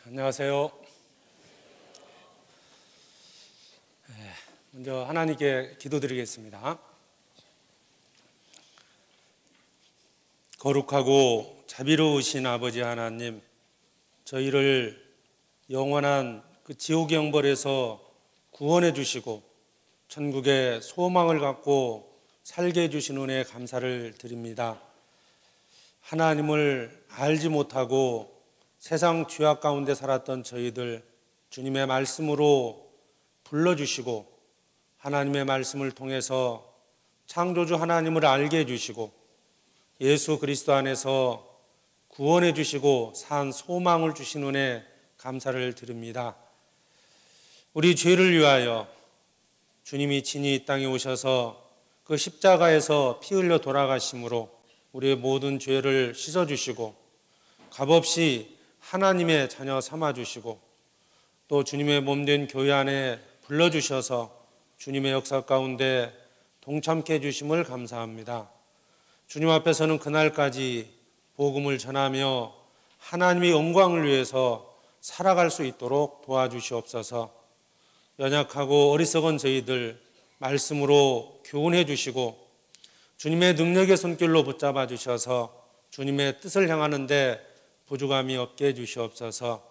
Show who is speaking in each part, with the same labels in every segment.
Speaker 1: 안녕하세요. 먼저 하나님께 기도드리겠습니다. 거룩하고 자비로우신 아버지 하나님, 저희를 영원한 그 지옥의 형벌에서 구원해 주시고 천국의 소망을 갖고 살게 해주신 은혜에 감사를 드립니다. 하나님을 알지 못하고 세상 죄악 가운데 살았던 저희들 주님의 말씀으로 불러주시고 하나님의 말씀을 통해서 창조주 하나님을 알게 해주시고 예수 그리스도 안에서 구원해 주시고 산 소망을 주신 은혜 감사를 드립니다. 우리 죄를 위하여 주님이 친히 이 땅에 오셔서 그 십자가에서 피 흘려 돌아가심으로 우리의 모든 죄를 씻어주시고 값없이 하나님의 자녀 삼아주시고 또 주님의 몸된 교회 안에 불러주셔서 주님의 역사 가운데 동참케 해주심을 감사합니다. 주님 앞에서는 그날까지 복음을 전하며 하나님의 영광을 위해서 살아갈 수 있도록 도와주시옵소서. 연약하고 어리석은 저희들 말씀으로 교훈해 주시고 주님의 능력의 손길로 붙잡아 주셔서 주님의 뜻을 향하는데 부족함이 없게 해주시옵소서.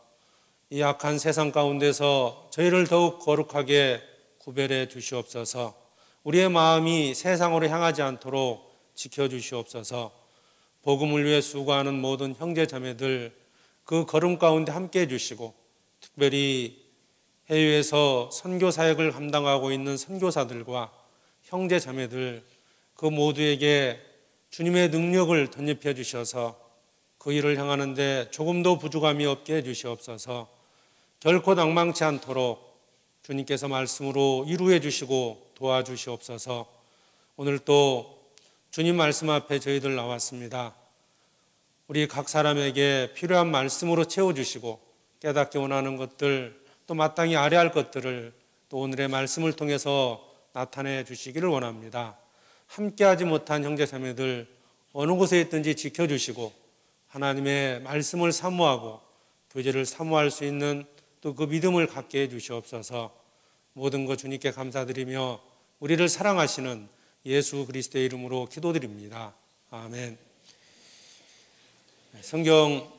Speaker 1: 이 악한 세상 가운데서 저희를 더욱 거룩하게 구별해 주시옵소서. 우리의 마음이 세상으로 향하지 않도록 지켜주시옵소서. 복음을 위해 수고하는 모든 형제 자매들 그 걸음 가운데 함께 해주시고 특별히 해외에서 선교 사역을 감당하고 있는 선교사들과 형제 자매들 그 모두에게 주님의 능력을 덧입혀 주셔서 그 일을 향하는데 조금도 부족함이 없게 해주시옵소서. 결코 낭망치 않도록 주님께서 말씀으로 이루해 주시고 도와주시옵소서. 오늘 또 주님 말씀 앞에 저희들 나왔습니다. 우리 각 사람에게 필요한 말씀으로 채워주시고 깨닫기 원하는 것들 또 마땅히 알아야 할 것들을 또 오늘의 말씀을 통해서 나타내 주시기를 원합니다. 함께하지 못한 형제자매들 어느 곳에 있든지 지켜주시고 하나님의 말씀을 사모하고 교제를 사모할 수 있는 또 그 믿음을 갖게 해주시옵소서. 모든 것 주님께 감사드리며 우리를 사랑하시는 예수 그리스도의 이름으로 기도드립니다. 아멘. 성경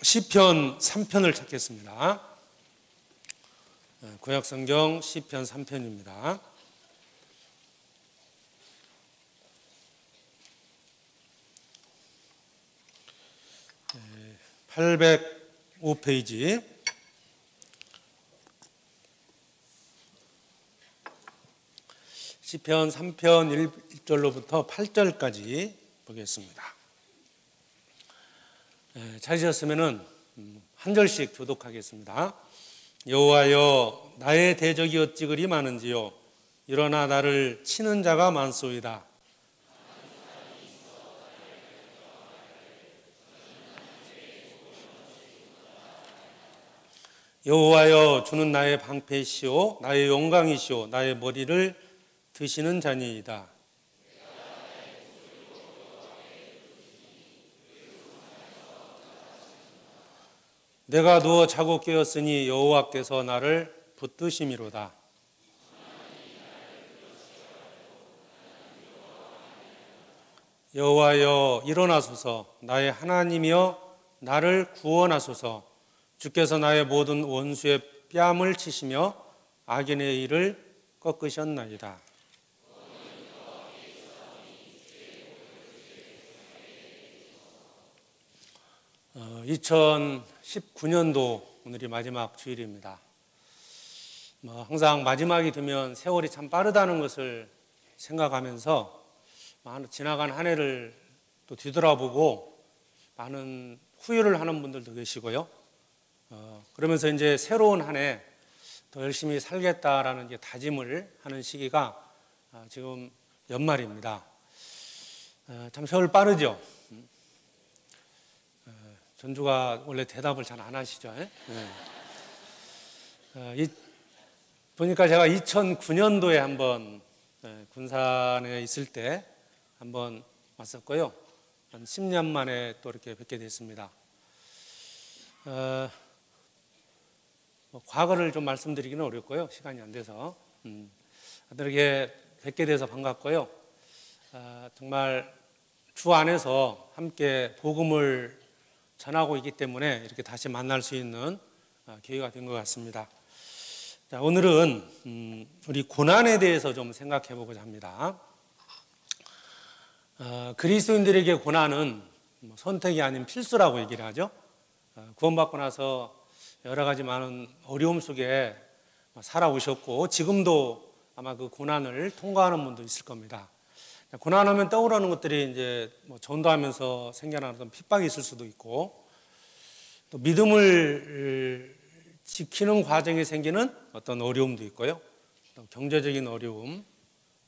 Speaker 1: 시편 3편을 찾겠습니다. 구약 성경 시편 3편입니다. 805페이지 시편 3편 1절로부터 8절까지 보겠습니다. 찾으셨으면 한 절씩 교독하겠습니다. 여호와여 나의 대적이 어찌 그리 많은지요 일어나 나를 치는 자가 많소이다. 여호와여 주는 나의 방패시오 나의 영광이시오 나의 머리를 드시는 자니이다. 내가 누워 자고 깨었으니 여호와께서 나를 붙드심이로다. 여호와여 일어나소서 나의 하나님이여 나를 구원하소서. 주께서 나의 모든 원수의 뺨을 치시며 악인의 일을 꺾으셨나이다. 2019년도 오늘이 마지막 주일입니다. 항상 마지막이 되면 세월이 참 빠르다는 것을 생각하면서 지나간 한 해를 또 뒤돌아보고 많은 후회를 하는 분들도 계시고요. 그러면서 이제 새로운 한 해 더 열심히 살겠다라는 이제 다짐을 하는 시기가 지금 연말입니다. 참 세월 빠르죠. 전주가 원래 대답을 잘 안 하시죠. 보니까 제가 2009년도에 한번 군산에 있을 때 한번 왔었고요. 한 10년 만에 또 이렇게 뵙게 됐습니다. 과거를 좀 말씀드리기는 어렵고요. 시간이 안 돼서. 이렇게 뵙게 돼서 반갑고요. 정말 주 안에서 함께 복음을 전하고 있기 때문에 이렇게 다시 만날 수 있는 기회가 된 것 같습니다. 자, 오늘은 우리 고난에 대해서 좀 생각해 보고자 합니다. 그리스도인들에게 고난은 선택이 아닌 필수라고 얘기를 하죠. 구원받고 나서 여러 가지 많은 어려움 속에 살아오셨고 지금도 아마 그 고난을 통과하는 분도 있을 겁니다. 고난하면 떠오르는 것들이 이제 전도하면서 생겨나는 어떤 핍박이 있을 수도 있고, 또 믿음을 지키는 과정에 생기는 어떤 어려움도 있고요. 또 경제적인 어려움,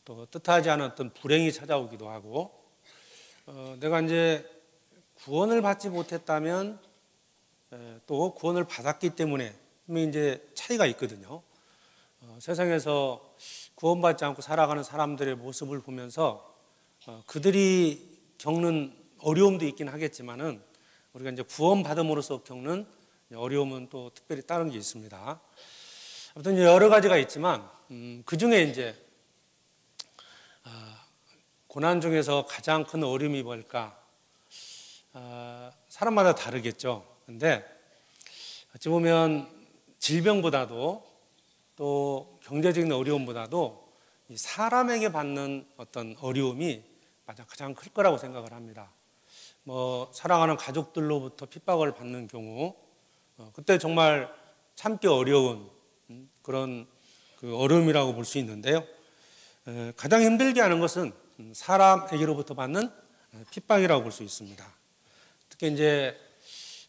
Speaker 1: 또 뜻하지 않은 어떤 불행이 찾아오기도 하고, 내가 이제 구원을 받지 못했다면 또 구원을 받았기 때문에 이제 차이가 있거든요. 세상에서 구원받지 않고 살아가는 사람들의 모습을 보면서 그들이 겪는 어려움도 있긴 하겠지만은 우리가 이제 구원받음으로써 겪는 어려움은 또 특별히 다른 게 있습니다. 아무튼 여러 가지가 있지만 그 중에 이제 고난 중에서 가장 큰 어려움이 뭘까? 사람마다 다르겠죠. 근데 어찌 보면 질병보다도 또 경제적인 어려움보다도 이 사람에게 받는 어떤 어려움이 가장 클 거라고 생각을 합니다. 사랑하는 가족들로부터 핍박을 받는 경우, 그때 정말 참기 어려운 그런 그 어려움이라고 볼 수 있는데요. 가장 힘들게 하는 것은 사람에게로부터 받는 핍박이라고 볼 수 있습니다. 특히 이제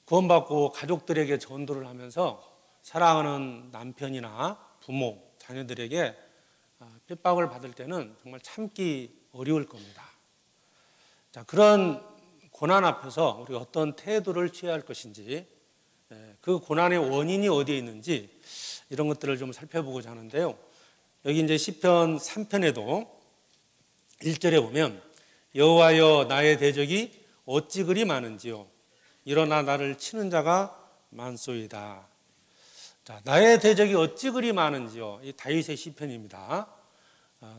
Speaker 1: 구원받고 가족들에게 전도를 하면서 사랑하는 남편이나 부모, 자녀들에게 핍박을 받을 때는 정말 참기 어려울 겁니다. 자, 그런 고난 앞에서 우리가 어떤 태도를 취해야 할 것인지, 그 고난의 원인이 어디에 있는지 이런 것들을 좀 살펴보고자 하는데요. 여기 이제 시편 3편에도 1절에 보면 여호와여 나의 대적이 어찌 그리 많은지요 일어나 나를 치는 자가 많소이다. 자, 나의 대적이 어찌 그리 많은지요. 이 다윗의 시편입니다.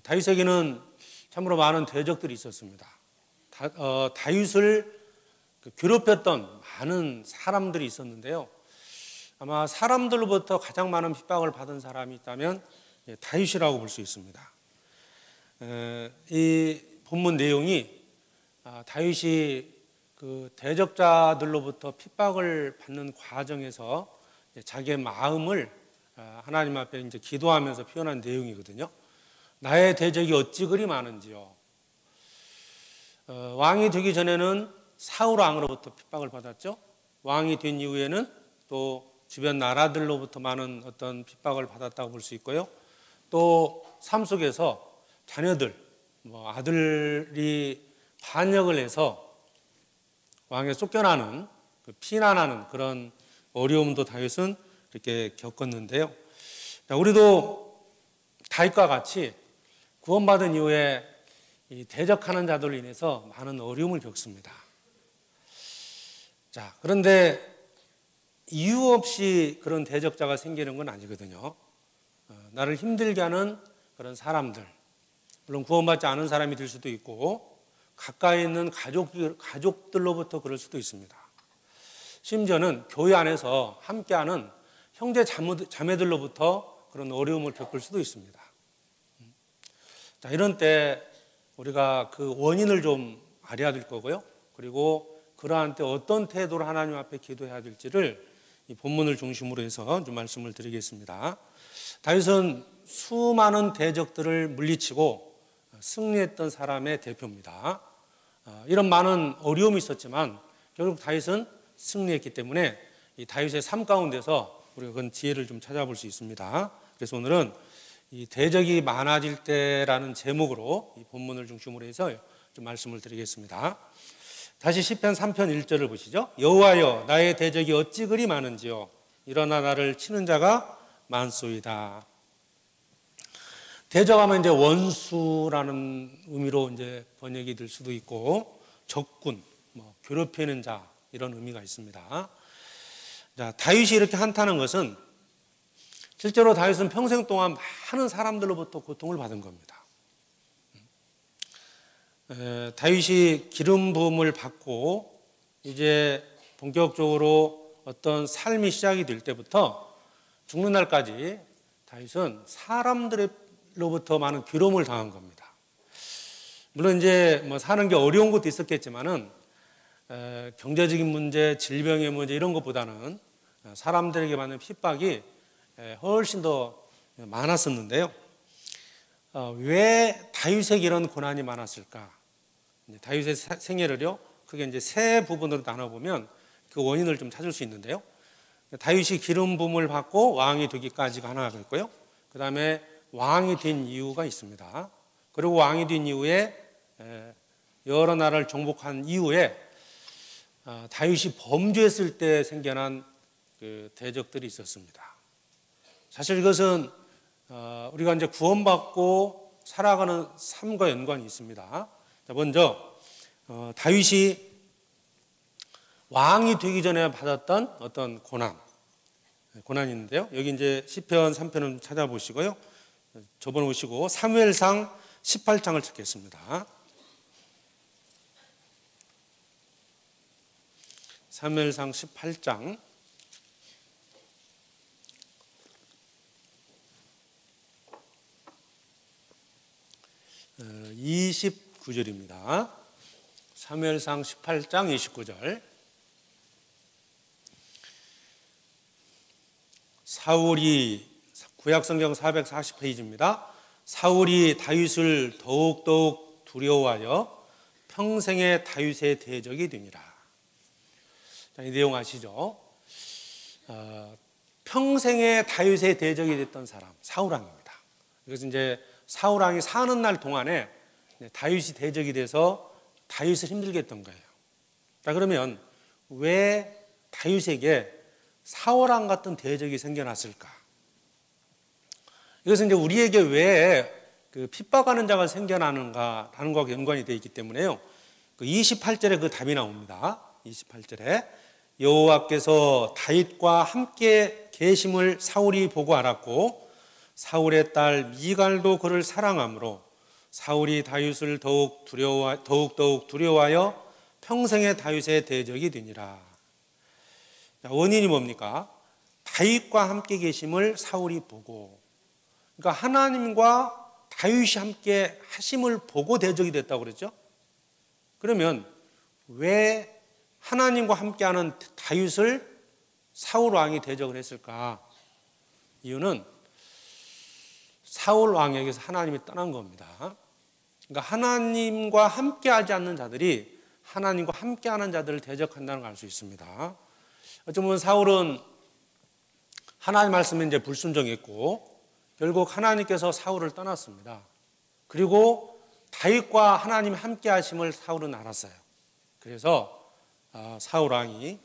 Speaker 1: 다윗에게는 참으로 많은 대적들이 있었습니다. 다윗을 괴롭혔던 많은 사람들이 있었는데요. 아마 사람들로부터 가장 많은 핍박을 받은 사람이 있다면 다윗이라고 볼 수 있습니다. 이 본문 내용이 다윗이 그 대적자들로부터 핍박을 받는 과정에서 자기의 마음을 하나님 앞에 이제 기도하면서 표현한 내용이거든요. 나의 대적이 어찌 그리 많은지요. 왕이 되기 전에는 사울 왕으로부터 핍박을 받았죠. 왕이 된 이후에는 또 주변 나라들로부터 많은 어떤 핍박을 받았다고 볼 수 있고요. 또 삶 속에서 자녀들, 아들이 반역을 해서 왕에 쫓겨나는, 피난하는 그런 어려움도 다윗은 이렇게 겪었는데요. 우리도 다윗과 같이 구원받은 이후에 이 대적하는 자들로 인해서 많은 어려움을 겪습니다. 자, 그런데 이유 없이 그런 대적자가 생기는 건 아니거든요. 나를 힘들게 하는 그런 사람들, 물론 구원받지 않은 사람이 될 수도 있고 가까이 있는 가족들로부터 그럴 수도 있습니다. 심지어는 교회 안에서 함께하는 형제 자매들로부터 그런 어려움을 겪을 수도 있습니다. 자, 이런 때 우리가 그 원인을 좀 알아야 될 거고요. 그리고 그러한 때 어떤 태도로 하나님 앞에 기도해야 될지를 이 본문을 중심으로 해서 좀 말씀을 드리겠습니다. 다윗은 수많은 대적들을 물리치고 승리했던 사람의 대표입니다. 이런 많은 어려움이 있었지만 결국 다윗은 승리했기 때문에 이 다윗의 삶 가운데서 우리가 그런 지혜를 좀 찾아볼 수 있습니다. 그래서 오늘은 이 대적이 많아질 때라는 제목으로 이 본문을 중심으로 해서 좀 말씀을 드리겠습니다. 다시 시편 3편 1절을 보시죠. 여호와여 나의 대적이 어찌 그리 많은지요 일어나 나를 치는 자가 많소이다. 대적하면 이제 원수라는 의미로 이제 번역이 될 수도 있고 적군, 괴롭히는 자 이런 의미가 있습니다. 자, 다윗이 이렇게 한탄한 것은 실제로 다윗은 평생 동안 많은 사람들로부터 고통을 받은 겁니다. 다윗이 기름 부음을 받고 이제 본격적으로 어떤 삶이 시작이 될 때부터 죽는 날까지 다윗은 사람들로부터 많은 괴로움을 당한 겁니다. 물론 이제 뭐 사는 게 어려운 것도 있었겠지만은 경제적인 문제, 질병의 문제 이런 것보다는 사람들에게 받는 핍박이 훨씬 더 많았었는데요. 왜 다윗에게 이런 고난이 많았을까? 다윗의 생애를요, 크게 이제 세 부분으로 나눠보면 그 원인을 좀 찾을 수 있는데요. 다윗이 기름 부음을 받고 왕이 되기까지가 하나가 있고요. 그 다음에 왕이 된 이유가 있습니다. 그리고 왕이 된 이후에 여러 나라를 정복한 이후에 다윗이 범죄했을 때 생겨난 그 대적들이 있었습니다. 사실 이것은 우리가 이제 구원받고 살아가는 삶과 연관이 있습니다. 자, 먼저 다윗이 왕이 되기 전에 받았던 어떤 고난이 있는데요. 여기 이제 시편 3편을 찾아보시고요. 접어놓으시고 사무엘상 18장을 찾겠습니다. 사무엘상 18장 29절입니다. 사무엘상 18장 29절. 사울이, 구약성경 440페이지입니다. 사울이 다윗을 더욱더욱 두려워하여 평생의 다윗의 대적이 되니라. 이 내용 아시죠? 평생의 다윗의 대적이 됐던 사람, 사울왕입니다. 그래서 이제 사울왕이 사는 날 동안에 다윗이 대적이 돼서 다윗을 힘들게 했던 거예요. 자, 그러면 왜 다윗에게 사울왕 같은 대적이 생겨났을까? 이것은 이제 우리에게 왜 그 핍박하는 자가 생겨나는가라는 것과 연관이 되어 있기 때문에요. 그 28절에 그 답이 나옵니다. 28절에 여호와께서 다윗과 함께 계심을 사울이 보고 알았고 사울의 딸 미갈도 그를 사랑하므로 사울이 다윗을 더욱 두려워하여 평생의 다윗의 대적이 되니라. 원인이 뭡니까? 다윗과 함께 계심을 사울이 보고, 그러니까 하나님과 다윗이 함께 하심을 보고 대적이 됐다고 그랬죠. 그러면 왜 하나님과 함께하는 다윗을 사울 왕이 대적을 했을까? 이유는 사울 왕에게서 하나님이 떠난 겁니다. 그러니까 하나님과 함께하지 않는 자들이 하나님과 함께하는 자들을 대적한다는 걸 알 수 있습니다. 어쩌면 사울은 하나님 말씀에 이제 불순종했고 결국 하나님께서 사울을 떠났습니다. 그리고 다윗과 하나님이 함께하심을 사울은 알았어요. 그래서 사울 왕이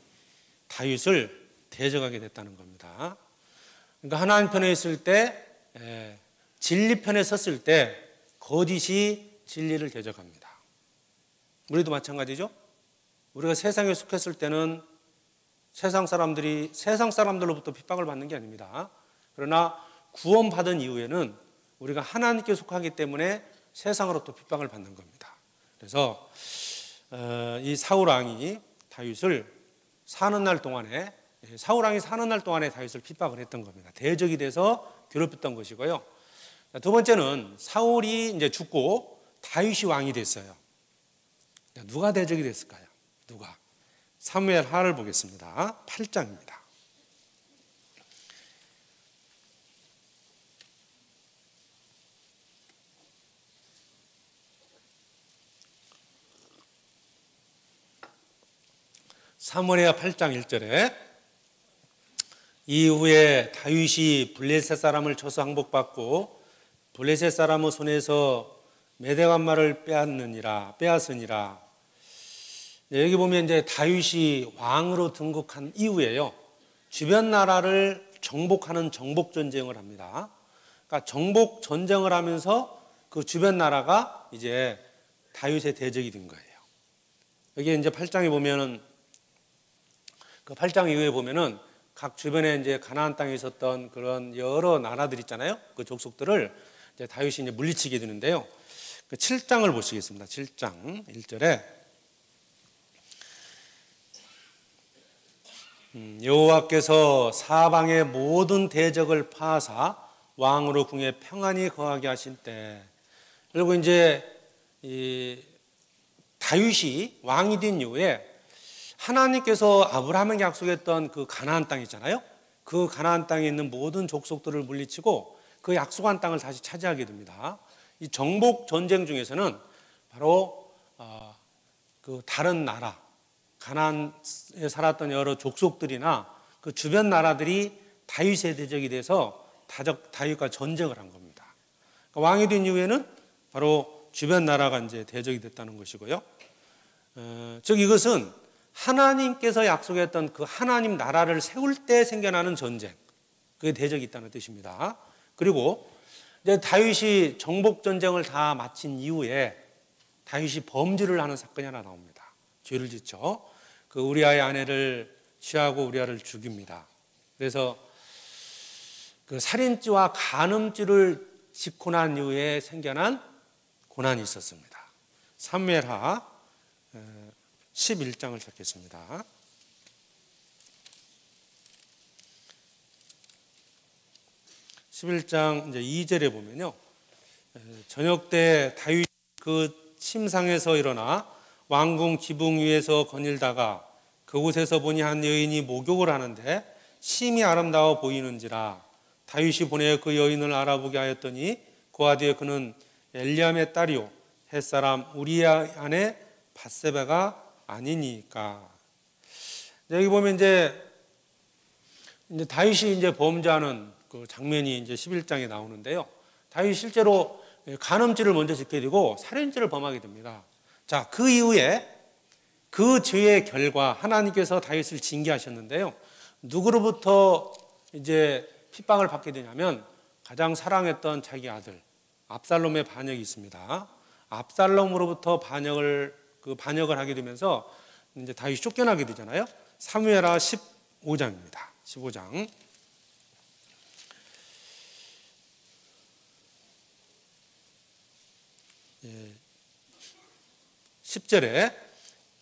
Speaker 1: 다윗을 대적하게 됐다는 겁니다. 그러니까 하나님 편에 있을 때, 진리 편에 섰을 때 거짓이 진리를 대적합니다. 우리도 마찬가지죠. 우리가 세상에 속했을 때는 세상 사람들로부터 핍박을 받는 게 아닙니다. 그러나 구원받은 이후에는 우리가 하나님께 속하기 때문에 세상으로부터 핍박을 받는 겁니다. 그래서 이 사울왕이 다윗을 사는 날 동안에 다윗을 핍박을 했던 겁니다. 대적이 돼서 괴롭혔던 것이고요. 두 번째는 사울이 이제 죽고 다윗이 왕이 됐어요. 누가 대적이 됐을까요? 누가? 사무엘 하를 보겠습니다. 8장입니다. 사무엘하 8장 1절에 이후에 다윗이 블레셋 사람을 쳐서 항복받고 블레셋 사람의 손에서 메대간말을 빼앗으니라. 여기 보면 이제 다윗이 왕으로 등극한 이후에요. 주변 나라를 정복하는 정복 전쟁을 합니다. 그러니까 정복 전쟁을 하면서 그 주변 나라가 이제 다윗의 대적이 된 거예요. 여기 이제 8장에 보면은 그 8장 이후에 보면은 각 주변에 이제 가나안 땅에 있었던 그런 여러 나라들 있잖아요. 그 족속들을 이제 다윗이 이제 물리치게 되는데요. 그 7장을 보시겠습니다. 7장 1절에 여호와께서 사방의 모든 대적을 파하사 왕으로 궁에 평안히 거하게 하신 때, 그리고 이제 이 다윗이 왕이 된 이후에 하나님께서 아브라함에게 약속했던 그 가나안 땅 있잖아요. 그 가나안 땅에 있는 모든 족속들을 물리치고 그 약속한 땅을 다시 차지하게 됩니다. 이 정복 전쟁 중에서는 바로 그 다른 나라, 가나안에 살았던 여러 족속들이나 그 주변 나라들이 다윗의 대적이 돼서 다윗과 전쟁을 한 겁니다. 그러니까 왕이 된 이후에는 바로 주변 나라가 이제 대적이 됐다는 것이고요. 즉 이것은 하나님께서 약속했던 그 하나님 나라를 세울 때 생겨나는 전쟁, 그게 대적이 있다는 뜻입니다. 그리고 이제 다윗이 정복 전쟁을 다 마친 이후에 다윗이 범죄를 하는 사건이 하나 나옵니다. 죄를 짓죠. 그 우리아의 아내를 취하고 우리아를 죽입니다. 그래서 그 살인죄와 간음죄를 짓고 난 이후에 생겨난 고난이 있었습니다. 사무엘하 11장을 찾겠습니다. 11장 이제 2절에 보면요. 저녁 때 다윗 그 침상에서 일어나 왕궁 지붕 위에서 거닐다가 그곳에서 보니 한 여인이 목욕을 하는데 심히 아름다워 보이는지라 다윗이 보내 그 여인을 알아보게 하였더니 그와 뒤에 그는 엘리암의 딸이요 햇사람 우리아 아내 밧세바가 아니니까. 여기 보면 이제 다윗이 이제 범죄하는 그 장면이 이제 11장에 나오는데요. 다윗이 실제로 간음죄를 먼저 짓게 되고 살인죄를 범하게 됩니다. 자, 그 이후에 그 죄의 결과 하나님께서 다윗을 징계하셨는데요. 누구로부터 이제 핍박을 받게 되냐면 가장 사랑했던 자기 아들 압살롬의 반역이 있습니다. 압살롬으로부터 반역을 하게 되면서 이제 다윗이 쫓겨나게 되잖아요. 사무엘하 15장입니다. 15장. 예. 10절에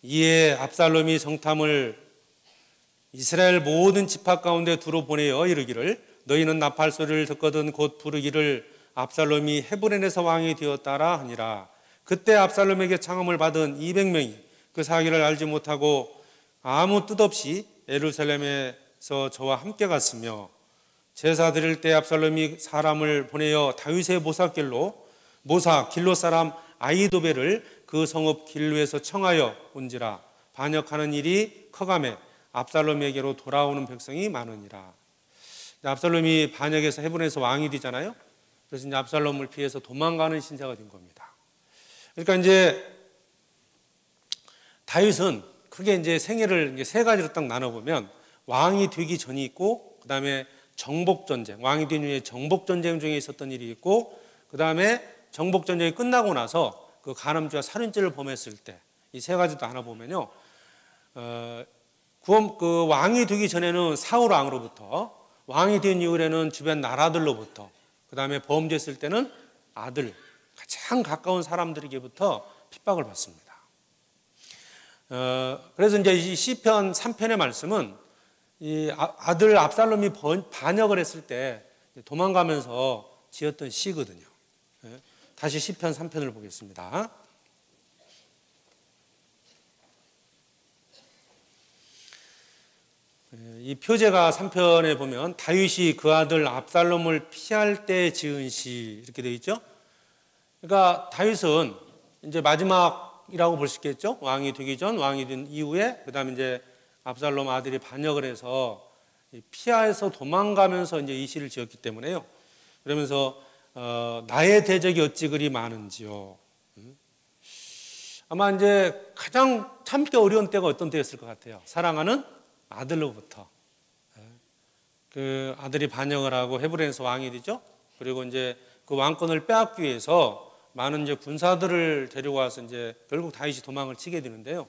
Speaker 1: 이에 압살롬이 정탐을 이스라엘 모든 지파 가운데 두루 보내어 이르기를 너희는 나팔 소리를 듣거든 곧 부르기를 압살롬이 헤브론에서 왕이 되었다라 하니라. 그때 압살롬에게 창함을 받은 200명이 그 사기를 알지 못하고 아무 뜻 없이 예루살렘에서 저와 함께 갔으며 제사 드릴 때 압살롬이 사람을 보내어 다윗의 모사 길로 사람 아히도벨을 그 성읍 길로에서 청하여 온지라. 반역하는 일이 커가매 압살롬에게로 돌아오는 백성이 많으니라. 압살롬이 반역해서 헤브론에서 왕이 되잖아요. 그래서 이제 압살롬을 피해서 도망가는 신세가 된 겁니다. 그러니까 이제 다윗은 크게 이제 생애를 이제 세 가지로 딱 나눠보면 왕이 되기 전이 있고, 그 다음에 정복전쟁, 왕이 된 이후에 정복전쟁 중에 있었던 일이 있고, 그 다음에 정복전쟁이 끝나고 나서 그 간음죄와 살인죄를 범했을 때 이 세 가지도 나눠보면요. 그 왕이 되기 전에는 사울 왕으로부터, 왕이 된 이후에는 주변 나라들로부터, 그 다음에 범죄했을 때는 아들, 가장 가까운 사람들에게부터 핍박을 받습니다. 그래서 이제 이 시편 3편의 말씀은 이 아들 압살롬이 반역을 했을 때 도망가면서 지었던 시거든요. 다시 시편 3편을 보겠습니다. 이 표제가 3편에 보면 다윗이 그 아들 압살롬을 피할 때 지은 시 이렇게 되어 있죠. 그러니까 다윗은 이제 마지막이라고 볼 수 있겠죠. 왕이 되기 전, 왕이 된 이후에, 그 다음에 이제 압살롬 아들이 반역을 해서 피해서 도망가면서 이제 이 시를 지었기 때문에요. 그러면서 나의 대적이 어찌 그리 많은지요. 아마 이제 가장 참기 어려운 때가 어떤 때였을 것 같아요. 사랑하는 아들로부터. 그 아들이 반역을 하고 헤브론에서 왕이 되죠. 그리고 이제 그 왕권을 빼앗기 위해서 많은 이제 군사들을 데리고 와서 이제 결국 다윗이 도망을 치게 되는데요.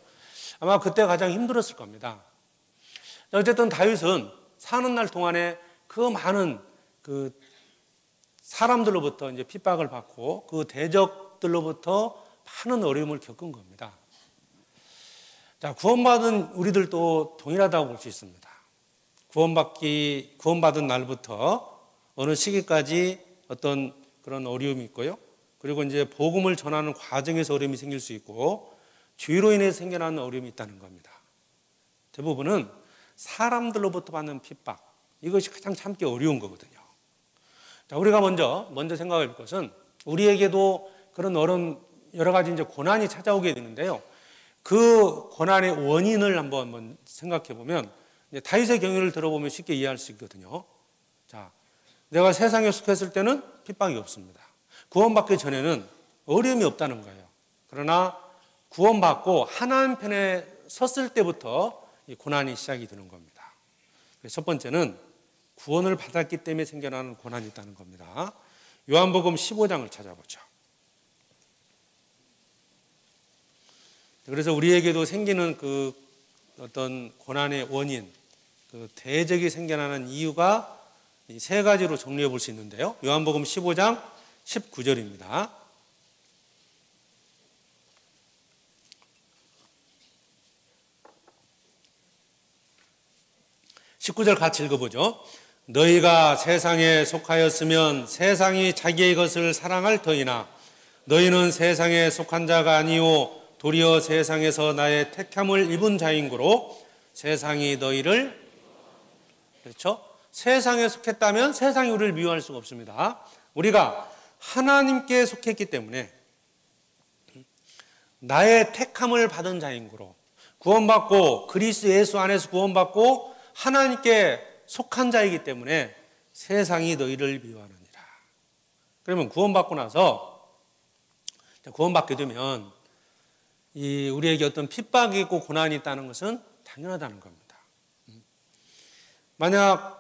Speaker 1: 아마 그때 가장 힘들었을 겁니다. 어쨌든 다윗은 사는 날 동안에 그 많은 그 사람들로부터 이제 핍박을 받고 그 대적들로부터 많은 어려움을 겪은 겁니다. 자, 구원받은 우리들도 동일하다고 볼 수 있습니다. 구원받은 날부터 어느 시기까지 어떤 그런 어려움이 있고요. 그리고 이제 복음을 전하는 과정에서 어려움이 생길 수 있고 죄로 인해서 생겨나는 어려움이 있다는 겁니다. 대부분은 사람들로부터 받는 핍박, 이것이 가장 참기 어려운 거거든요. 자, 우리가 먼저 생각해 볼 것은 우리에게도 그런 여러 가지 이제 고난이 찾아오게 되는데요. 그 고난의 원인을 한번 생각해 보면 다윗의 경우를 들어보면 쉽게 이해할 수 있거든요. 자, 내가 세상에 속했을 때는 핍박이 없습니다. 구원받기 전에는 어려움이 없다는 거예요. 그러나 구원받고 하나님 편에 섰을 때부터 이 고난이 시작이 되는 겁니다. 첫 번째는 구원을 받았기 때문에 생겨나는 고난이 있다는 겁니다. 요한복음 15장을 찾아보죠. 그래서 우리에게도 생기는 그 어떤 고난의 원인, 그 대적이 생겨나는 이유가 이 세 가지로 정리해 볼 수 있는데요. 요한복음 15장 19절입니다. (19절) 같이 읽어보죠. 너희가 세상에 속하였으면 세상이 자기의 것을 사랑할 터이나 너희는 세상에 속한 자가 아니요 도리어 세상에서 나의 택함을 입은 자인 고로 세상이 너희를, 그렇죠? 세상에 속했다면 세상이 우리를 미워할 수가 없습니다. 우리가 하나님께 속했기 때문에 나의 택함을 받은 자인 고로 구원받고 그리스도 예수 안에서 구원받고 하나님께 속한 자이기 때문에 세상이 너희를 미워하느니라. 그러면 구원받고 나서 구원받게 되면 우리에게 어떤 핍박이 있고 고난이 있다는 것은 당연하다는 겁니다. 만약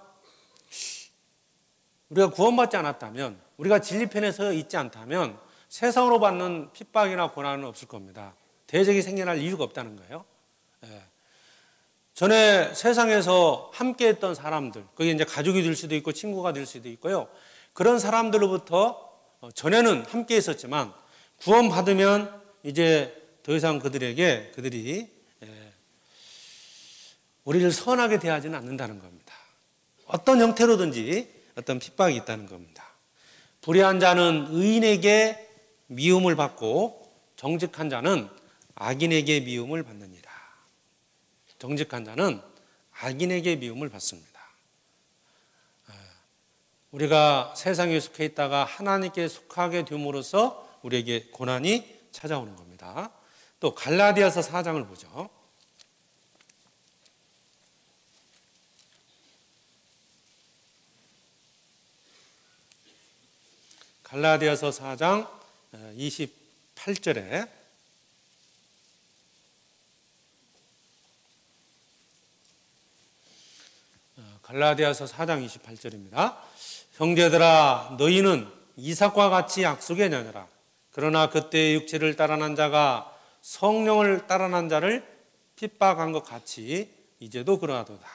Speaker 1: 우리가 구원받지 않았다면, 우리가 진리편에 서 있지 않다면 세상으로 받는 핍박이나 고난은 없을 겁니다. 대적이 생겨날 이유가 없다는 거예요. 전에 세상에서 함께했던 사람들, 그게 이제 가족이 될 수도 있고 친구가 될 수도 있고요. 그런 사람들로부터 전에는 함께 있었지만 구원받으면 이제 더 이상 그들이 우리를 선하게 대하지는 않는다는 겁니다. 어떤 형태로든지 어떤 핍박이 있다는 겁니다. 불의한 자는 의인에게 미움을 받고 정직한 자는 악인에게 미움을 받느니라. 정직한 자는 악인에게 미움을 받습니다. 우리가 세상에 속해 있다가 하나님께 속하게 됨으로써 우리에게 고난이 찾아오는 겁니다. 또 갈라디아서 4장을 보죠. 갈라디아서 4장 28절에 갈라디아서 4장 28절입니다. 형제들아 너희는 이삭과 같이 약속의 자녀라. 그러나 그때의 육체를 따라난 자가 성령을 따라난 자를 핍박한 것 같이 이제도 그러하도다.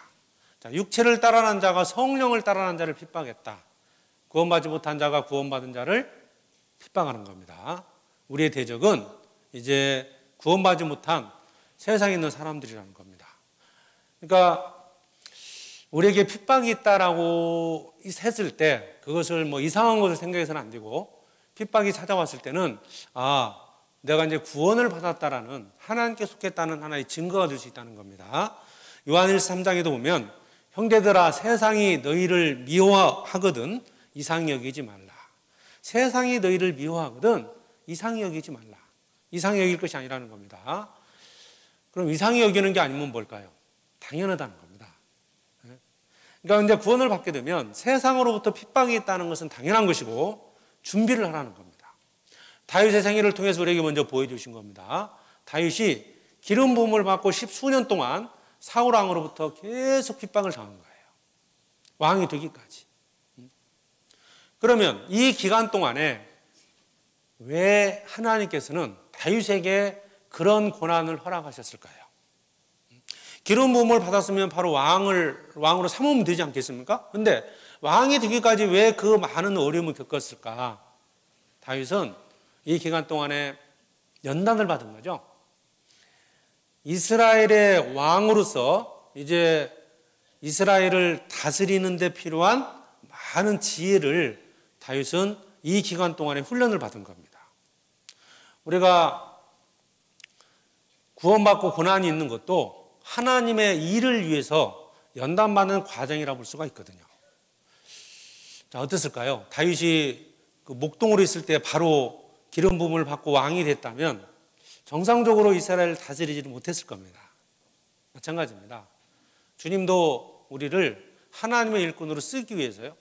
Speaker 1: 자, 육체를 따라난 자가 성령을 따라난 자를 핍박했다. 구원받지 못한 자가 구원받은 자를 핍박하는 겁니다. 우리의 대적은 이제 구원받지 못한 세상에 있는 사람들이라는 겁니다. 그러니까 우리에게 핍박이 있다라고 했을 때 그것을 뭐 이상한 것을 생각해서는 안 되고, 핍박이 찾아왔을 때는 내가 이제 구원을 받았다라는, 하나님께 속했다는 하나의 증거가 될 수 있다는 겁니다. 요한일서 3장에도 보면 형제들아 세상이 너희를 미워하거든 이상히 여기지 말라. 세상이 너희를 미워하거든 이상히 여기지 말라. 이상히 여길 것이 아니라는 겁니다. 그럼 이상히 여기는 게 아니면 뭘까요? 당연하다는 겁니다. 그러니까 이제 구원을 받게 되면 세상으로부터 핍박이 있다는 것은 당연한 것이고 준비를 하라는 겁니다. 다윗의 생애를 통해서 우리에게 먼저 보여주신 겁니다. 다윗이 기름 부음을 받고 10수년 동안 사울 왕으로부터 계속 핍박을 당한 거예요. 왕이 되기까지. 그러면 이 기간 동안에 왜 하나님께서는 다윗에게 그런 고난을 허락하셨을까요? 기름 부음을 받았으면 바로 왕으로 삼으면 되지 않겠습니까? 근데 왕이 되기까지 왜 그 많은 어려움을 겪었을까? 다윗은 이 기간 동안에 연단을 받은 거죠. 이스라엘의 왕으로서 이제 이스라엘을 다스리는 데 필요한 많은 지혜를 다윗은 이 기간 동안에 훈련을 받은 겁니다. 우리가 구원받고 고난이 있는 것도 하나님의 일을 위해서 연단받는 과정이라고 볼 수가 있거든요. 자, 어땠을까요? 다윗이 그 목동으로 있을 때 바로 기름 부음을 받고 왕이 됐다면 정상적으로 이스라엘을 다스리지를 못했을 겁니다. 마찬가지입니다. 주님도 우리를 하나님의 일꾼으로 쓰기 위해서요,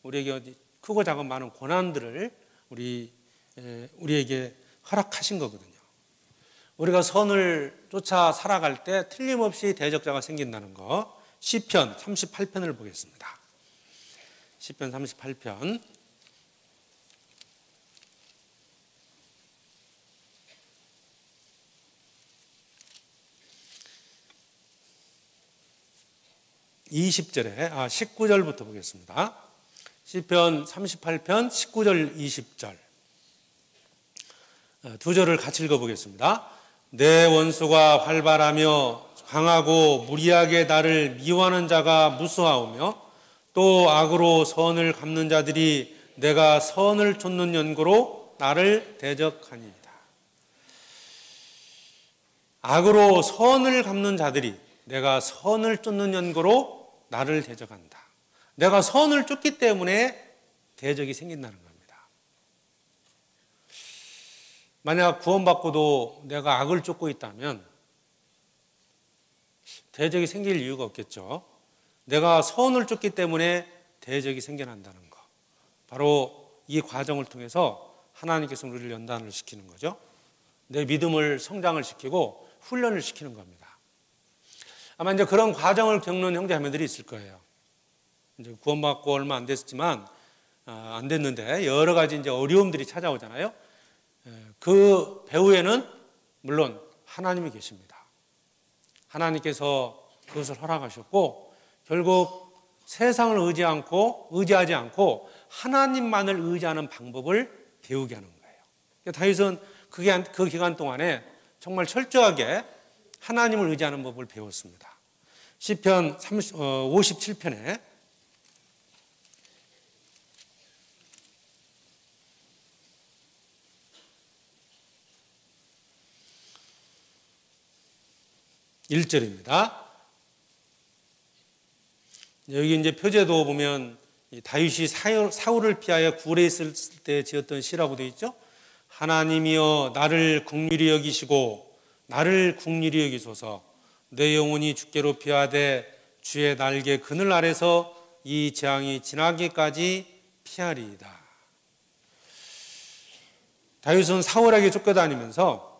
Speaker 1: 우리에게 크고 작은 많은 고난들을 우리에게 허락하신 거거든요. 우리가 선을 쫓아 살아갈 때 틀림없이 대적자가 생긴다는 거, 시편 38편을 보겠습니다. 시편 38편 19절부터 보겠습니다. 시편 38편 19절 20절 두 절을 같이 읽어보겠습니다. 내 원수가 활발하며 강하고 무리하게 나를 미워하는 자가 무수하오며 또 악으로 선을 갚는 자들이 내가 선을 쫓는 연고로 나를 대적하니이다. 악으로 선을 갚는 자들이 내가 선을 쫓는 연고로 나를 대적한다. 내가 선을 쫓기 때문에 대적이 생긴다는 겁니다. 만약 구원받고도 내가 악을 쫓고 있다면 대적이 생길 이유가 없겠죠. 내가 선을 쫓기 때문에 대적이 생겨난다는 거. 바로 이 과정을 통해서 하나님께서 우리를 연단을 시키는 거죠. 내 믿음을 성장을 시키고 훈련을 시키는 겁니다. 아마 이제 그런 과정을 겪는 형제자매들이 있을 거예요. 이제 구원받고 얼마 안 됐지만 안 됐는데 여러 가지 이제 어려움들이 찾아오잖아요. 그 배후에는 물론 하나님이 계십니다. 하나님께서 그것을 허락하셨고 결국 세상을 의지하지 않고 하나님만을 의지하는 방법을 배우게 하는 거예요. 다윗은 그 기간 동안에 정말 철저하게 하나님을 의지하는 법을 배웠습니다. 시편 57편에 1절입니다. 여기 이제 표제도 보면 다윗이 사울을 피하여 굴에 있을 때 지었던 시라고 되어 있죠. 하나님이여 나를 긍휼히 여기시고 나를 긍휼히 여기소서. 내 영혼이 주께로 피하되 주의 날개 그늘 아래서 이 재앙이 지나기까지 피하리이다. 다윗은 사울에게 쫓겨다니면서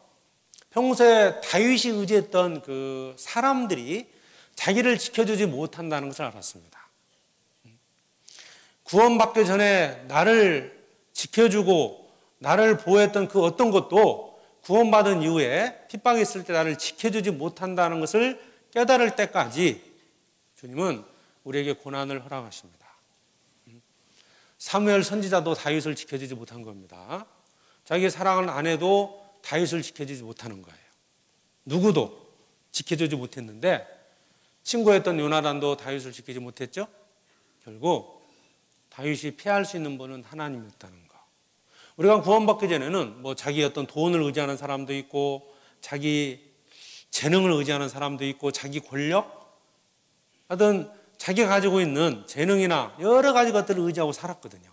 Speaker 1: 평소에 다윗이 의지했던 그 사람들이 자기를 지켜주지 못한다는 것을 알았습니다. 구원받기 전에 나를 지켜주고 나를 보호했던 그 어떤 것도 구원받은 이후에 핍박이 있을 때 나를 지켜주지 못한다는 것을 깨달을 때까지 주님은 우리에게 고난을 허락하십니다. 사무엘 선지자도 다윗을 지켜주지 못한 겁니다. 자기 사랑하는 아내도 다윗을 지켜주지 못하는 거예요. 누구도 지켜주지 못했는데 친구였던 요나단도 다윗을 지키지 못했죠. 결국 다윗이 피할 수 있는 분은 하나님이었다는 거. 우리가 구원받기 전에는 뭐 자기 어떤 돈을 의지하는 사람도 있고 자기 재능을 의지하는 사람도 있고 자기 권력 하여튼 자기가 가지고 있는 재능이나 여러 가지 것들을 의지하고 살았거든요.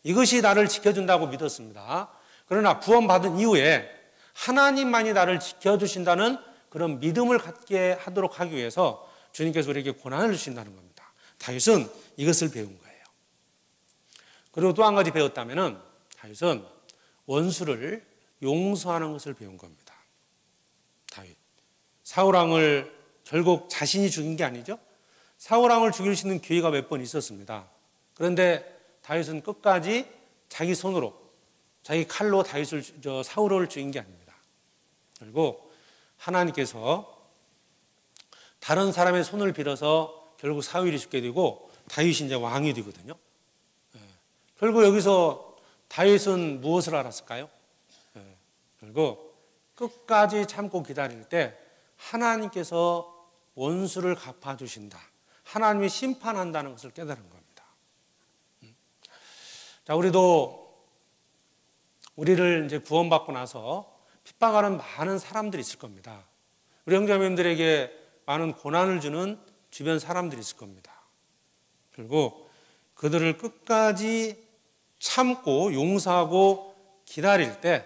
Speaker 1: 이것이 나를 지켜준다고 믿었습니다. 그러나 구원받은 이후에 하나님만이 나를 지켜주신다는 그런 믿음을 갖게 하도록 하기 위해서 주님께서 우리에게 고난을 주신다는 겁니다. 다윗은 이것을 배운 거예요. 그리고 또 한 가지 배웠다면 다윗은 원수를 용서하는 것을 배운 겁니다. 다윗. 사울왕을 결국 자신이 죽인 게 아니죠. 사울왕을 죽일 수 있는 기회가 몇 번 있었습니다. 그런데 다윗은 끝까지 자기 손으로 자기 칼로 사울을 죽인 게 아닙니다. 결국 하나님께서 다른 사람의 손을 빌어서 결국 사위를 죽게 되고 다윗이 이제 왕이 되거든요. 결국 여기서 다윗은 무엇을 알았을까요? 결국 끝까지 참고 기다릴 때 하나님께서 원수를 갚아주신다. 하나님이 심판한다는 것을 깨달은 겁니다. 자, 우리를 이제 구원받고 나서 핍박하는 많은 사람들이 있을 겁니다. 우리 형제자매님들에게 많은 고난을 주는 주변 사람들이 있을 겁니다. 결국 그들을 끝까지 참고 용서하고 기다릴 때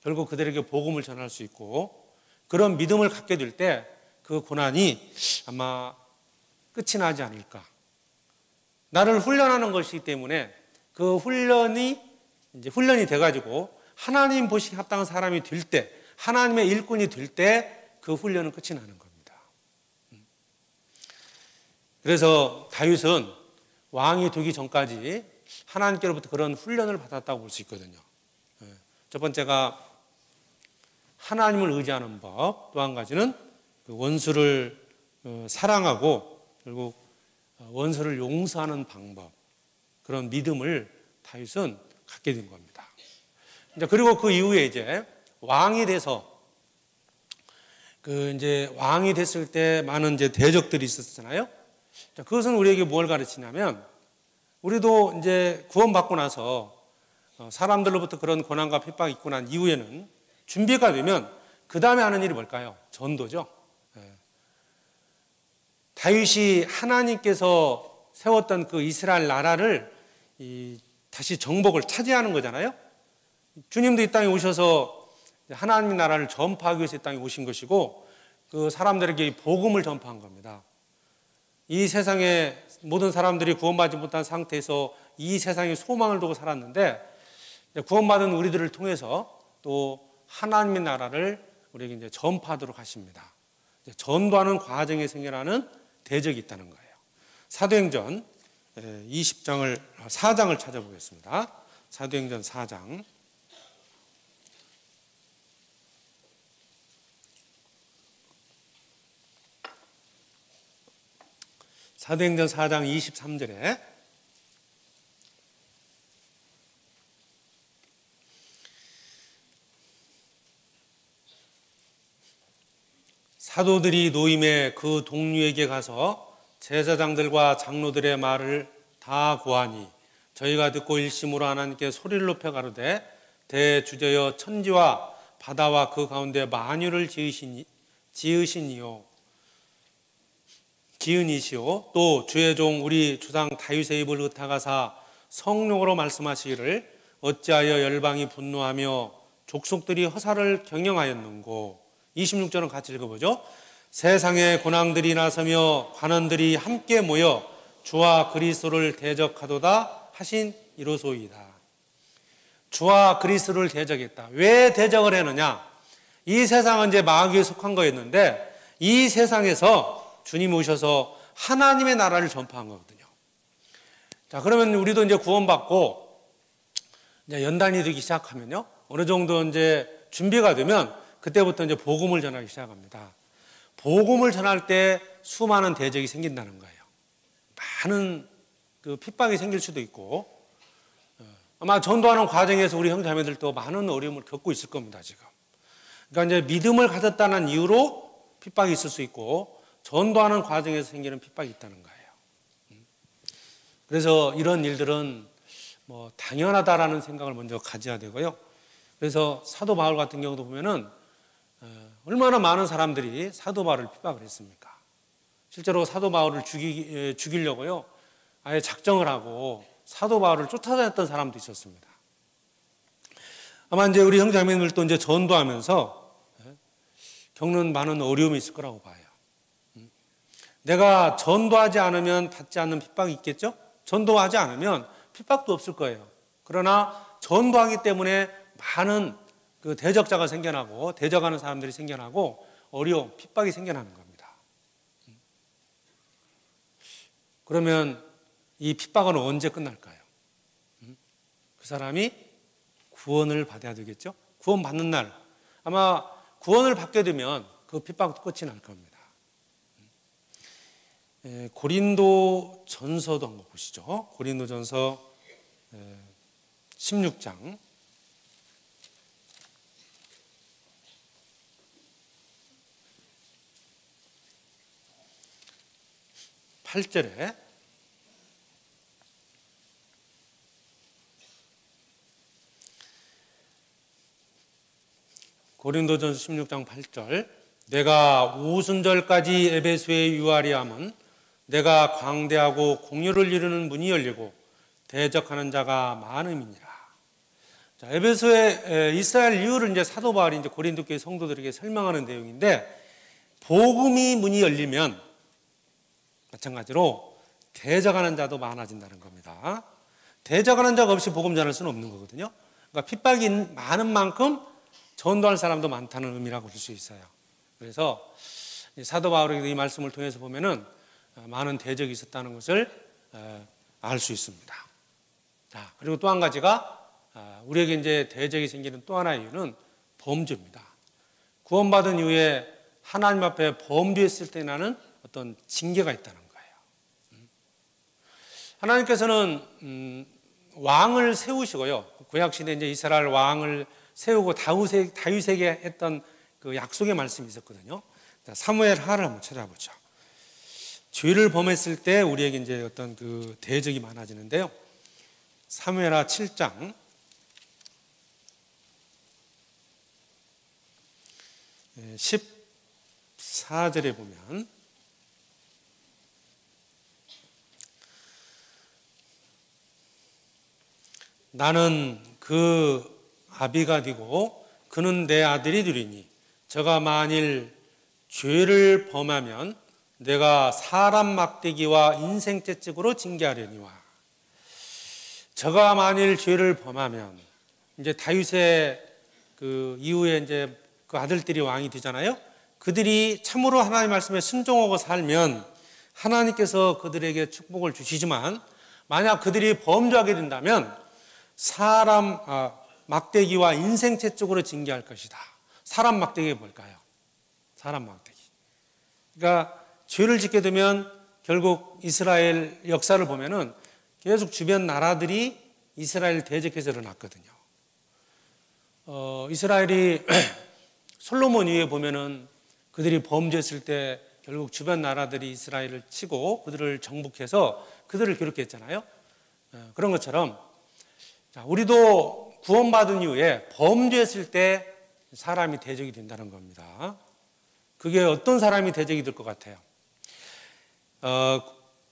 Speaker 1: 결국 그들에게 복음을 전할 수 있고 그런 믿음을 갖게 될 때 그 고난이 아마 끝이 나지 않을까. 나를 훈련하는 것이기 때문에 그 훈련이 돼가지고 하나님 보시기에 합당한 사람이 될 때, 하나님의 일꾼이 될 때 그 훈련은 끝이 나는 겁니다. 그래서 다윗은 왕이 되기 전까지 하나님께로부터 그런 훈련을 받았다고 볼 수 있거든요. 첫 번째가 하나님을 의지하는 법, 또 한 가지는 그 원수를 사랑하고 결국 원수를 용서하는 방법, 그런 믿음을 다윗은 갖게 된 겁니다. 그리고 그 이후에 이제 왕이 돼서 이제 왕이 됐을 때 많은 이제 대적들이 있었잖아요. 그것은 우리에게 뭘 가르치냐면 우리도 이제 구원받고 나서 사람들로부터 그런 고난과 핍박이 있고 난 이후에는 준비가 되면 그 다음에 하는 일이 뭘까요? 전도죠. 다윗이 하나님께서 세웠던 그 이스라엘 나라를 다시 정복을 차지하는 거잖아요. 주님도 이 땅에 오셔서 하나님의 나라를 전파하기 위해서 이 땅에 오신 것이고 그 사람들에게 복음을 전파한 겁니다. 이 세상에 모든 사람들이 구원받지 못한 상태에서 이 세상에 소망을 두고 살았는데 구원받은 우리들을 통해서 또 하나님의 나라를 우리에게 이제 전파하도록 하십니다. 전도하는 과정에 생겨나는 대적이 있다는 거예요. 사도행전 4장을 찾아보겠습니다. 사도행전 4장. 사도행전 4장 23절에 사도들이 노임에 그 동류에게 가서 제사장들과 장로들의 말을 다 고하니 저희가 듣고 일심으로 하나님께 소리를 높여 가로되 대주제여 천지와 바다와 그 가운데 만유를 지으시니요 지은이시오 또 주의 종 우리 주상 다윗의 입을 의탁하사 성령으로 말씀하시기를 어찌하여 열방이 분노하며 족속들이 허사를 경영하였는고. 26절은 같이 읽어보죠. 세상의 권왕들이 나서며 관원들이 함께 모여 주와 그리스도를 대적하도다 하신 이로소이다. 주와 그리스도를 대적했다. 왜 대적을 했느냐? 이 세상은 이제 마귀에 속한 거였는데 이 세상에서 주님이 오셔서 하나님의 나라를 전파한 거거든요. 자, 그러면 우리도 이제 구원받고 이제 연단이 되기 시작하면요. 어느 정도 이제 준비가 되면 그때부터 이제 복음을 전하기 시작합니다. 복음을 전할 때 수많은 대적이 생긴다는 거예요. 많은 그 핍박이 생길 수도 있고 아마 전도하는 과정에서 우리 형제자매들도 많은 어려움을 겪고 있을 겁니다, 지금. 그러니까 이제 믿음을 가졌다는 이유로 핍박이 있을 수 있고 전도하는 과정에서 생기는 핍박이 있다는 거예요. 그래서 이런 일들은 뭐 당연하다라는 생각을 먼저 가져야 되고요. 그래서 사도 바울 같은 경우도 보면은 얼마나 많은 사람들이 사도 바울을 핍박을 했습니까? 실제로 사도 바울을 죽이려고요. 아예 작정을 하고 사도 바울을 쫓아다녔던 사람도 있었습니다. 아마 이제 우리 형제자매님들도 이제 전도하면서 겪는 많은 어려움이 있을 거라고 봐요. 내가 전도하지 않으면 받지 않는 핍박이 있겠죠? 전도하지 않으면 핍박도 없을 거예요. 그러나 전도하기 때문에 많은 그 대적자가 생겨나고 대적하는 사람들이 생겨나고 어려움, 핍박이 생겨나는 겁니다. 그러면 이 핍박은 언제 끝날까요? 그 사람이 구원을 받아야 되겠죠? 구원 받는 날 아마 구원을 받게 되면 그 핍박도 끝이 날 겁니다. 고린도 전서도 한번 보시죠. 고린도 전서 16장 8절에 고린도전서 16장 8절 내가 오순절까지 에베소에 유하리함은 내가 광대하고 공유를 이루는 문이 열리고 대적하는 자가 많음이니라. 자, 에베소의 이스라엘 이후를 이제 사도 바울이 이제 고린도 교회 성도들에게 설명하는 내용인데, 복음이 문이 열리면 마찬가지로 대적하는 자도 많아진다는 겁니다. 대적하는 자가 없이 복음 전할 수는 없는 거거든요. 그러니까 핍박이 많은 만큼 전도할 사람도 많다는 의미라고 볼 수 있어요. 그래서 사도 바울의 이 말씀을 통해서 보면은 많은 대적이 있었다는 것을 알 수 있습니다. 자, 그리고 또 한 가지가 우리에게 이제 대적이 생기는 또 하나의 이유는 범죄입니다. 구원받은 이후에 하나님 앞에 범죄했을 때 나는 어떤 징계가 있다는 거예요. 하나님께서는 왕을 세우시고요. 구약시대 이제 이스라엘 왕을 세우고 다윗에게 했던 그 약속의 말씀이 있었거든요. 사무엘 하를 한번 찾아보죠. 죄를 범했을 때 우리에게 이제 어떤 그 대적이 많아지는데요. 사무엘하 7장 14절에 보면 나는 그 아비가 되고 그는 내 아들이 되리니 저가 만일 죄를 범하면 내가 사람 막대기와 인생채찍으로 징계하려니와. 저가 만일 죄를 범하면 이제 다윗의 그 이후에 이제 그 아들들이 왕이 되잖아요. 그들이 참으로 하나님의 말씀에 순종하고 살면 하나님께서 그들에게 축복을 주시지만, 만약 그들이 범죄하게 된다면 사람 막대기와 인생채찍으로 징계할 것이다. 사람 막대기가 뭘까요? 사람 막대기. 그러니까 죄를 짓게 되면 결국 이스라엘 역사를 보면은 계속 주변 나라들이 이스라엘 대적해서 일어났거든요. 이스라엘이 솔로몬 이후에 보면은 그들이 범죄했을 때 결국 주변 나라들이 이스라엘을 치고 그들을 정복해서 그들을 괴롭게 했잖아요. 그런 것처럼 우리도 구원받은 이후에 범죄했을 때 사람이 대적이 된다는 겁니다. 그게 어떤 사람이 대적이 될 것 같아요?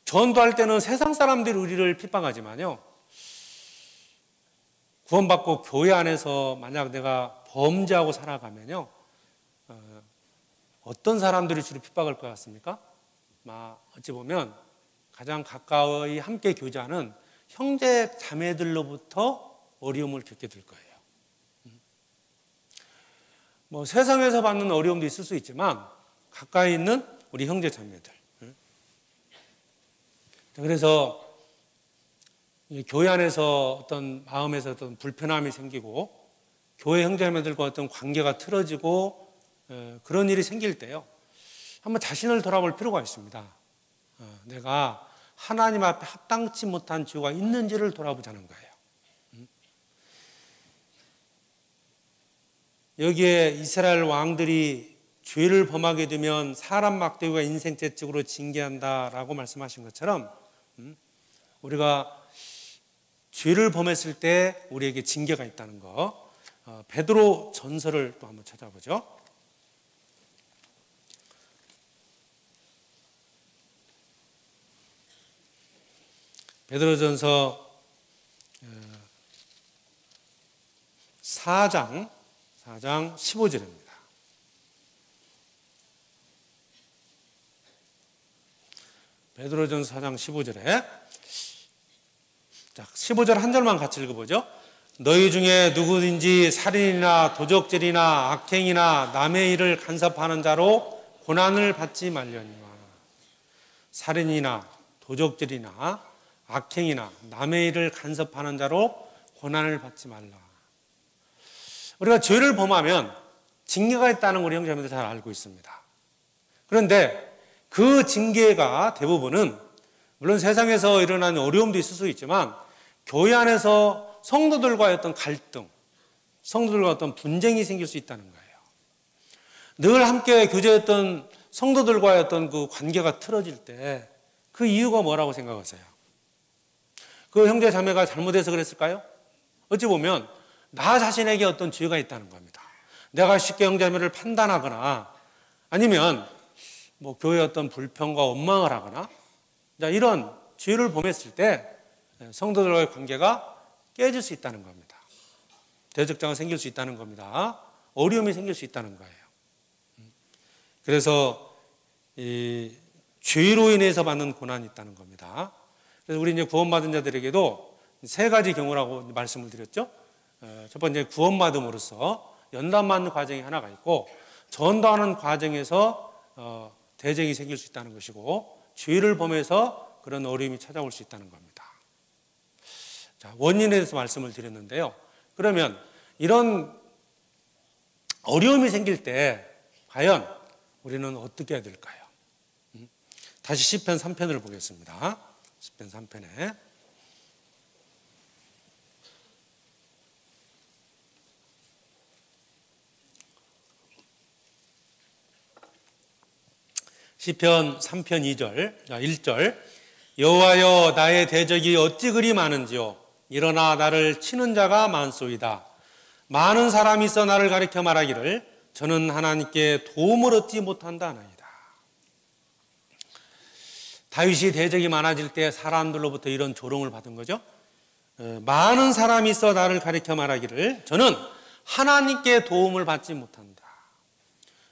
Speaker 1: 전도할 때는 세상 사람들이 우리를 핍박하지만요, 구원받고 교회 안에서 만약 내가 범죄하고 살아가면요, 어떤 사람들이 주로 핍박할 것 같습니까? 어찌 보면 가장 가까이 함께 교제하는 형제 자매들로부터 어려움을 겪게 될 거예요. 세상에서 받는 어려움도 있을 수 있지만 가까이 있는 우리 형제 자매들. 그래서 교회 안에서 어떤 마음에서 어떤 불편함이 생기고 교회 형제자매들과 어떤 관계가 틀어지고 그런 일이 생길 때요, 한번 자신을 돌아볼 필요가 있습니다. 내가 하나님 앞에 합당치 못한 죄가 있는지를 돌아보자는 거예요. 여기에 이스라엘 왕들이 죄를 범하게 되면 사람 막대기와 인생채찍으로 징계한다라고 말씀하신 것처럼 우리가 죄를 범했을 때 우리에게 징계가 있다는 거, 베드로 전서를 또 한번 찾아보죠. 베드로전서 4장 15절입니다. 베드로전서 4장 15절에 15절 한 절만 같이 읽어보죠. 너희 중에 누구든지 살인이나 도적질이나 악행이나 남의 일을 간섭하는 자로 고난을 받지 말려니와. 살인이나 도적질이나 악행이나 남의 일을 간섭하는 자로 고난을 받지 말라. 우리가 죄를 범하면 징계가 있다는 우리 형제자매들 잘 알고 있습니다. 그런데 그 징계가 대부분은 물론 세상에서 일어나는 어려움도 있을 수 있지만 교회 안에서 성도들과의 어떤 갈등, 성도들과 어떤 분쟁이 생길 수 있다는 거예요. 늘 함께 교제했던 성도들과의 어떤 그 관계가 틀어질 때 그 이유가 뭐라고 생각하세요? 그 형제 자매가 잘못해서 그랬을까요? 어찌 보면 나 자신에게 어떤 죄가 있다는 겁니다. 내가 쉽게 형제 자매를 판단하거나 아니면 뭐 교회의 어떤 불평과 원망을 하거나 이런 죄를 범했을 때 성도들과의 관계가 깨질 수 있다는 겁니다. 대적자가 생길 수 있다는 겁니다. 어려움이 생길 수 있다는 거예요. 그래서 이 죄로 인해서 받는 고난이 있다는 겁니다. 그래서 우리 이제 구원받은 자들에게도 세 가지 경우라고 말씀을 드렸죠. 첫 번째 구원받음으로써 연단받는 과정이 하나가 있고 전도하는 과정에서 대적이 생길 수 있다는 것이고 죄를 범해서 그런 어려움이 찾아올 수 있다는 겁니다. 자, 원인에 대해서 말씀을 드렸는데요. 그러면 이런 어려움이 생길 때 과연 우리는 어떻게 해야 될까요? 다시 시편 3편을 보겠습니다. 시편 3편에 시편 3편 2절, 1절 여호와여 나의 대적이 어찌 그리 많은지요 일어나 나를 치는 자가 많소이다. 많은 사람이 있어 나를 가리켜 말하기를 저는 하나님께 도움을 얻지 못한다 하나이다. 다윗이 대적이 많아질 때 사람들로부터 이런 조롱을 받은 거죠. 많은 사람이 있어 나를 가리켜 말하기를 저는 하나님께 도움을 받지 못한다.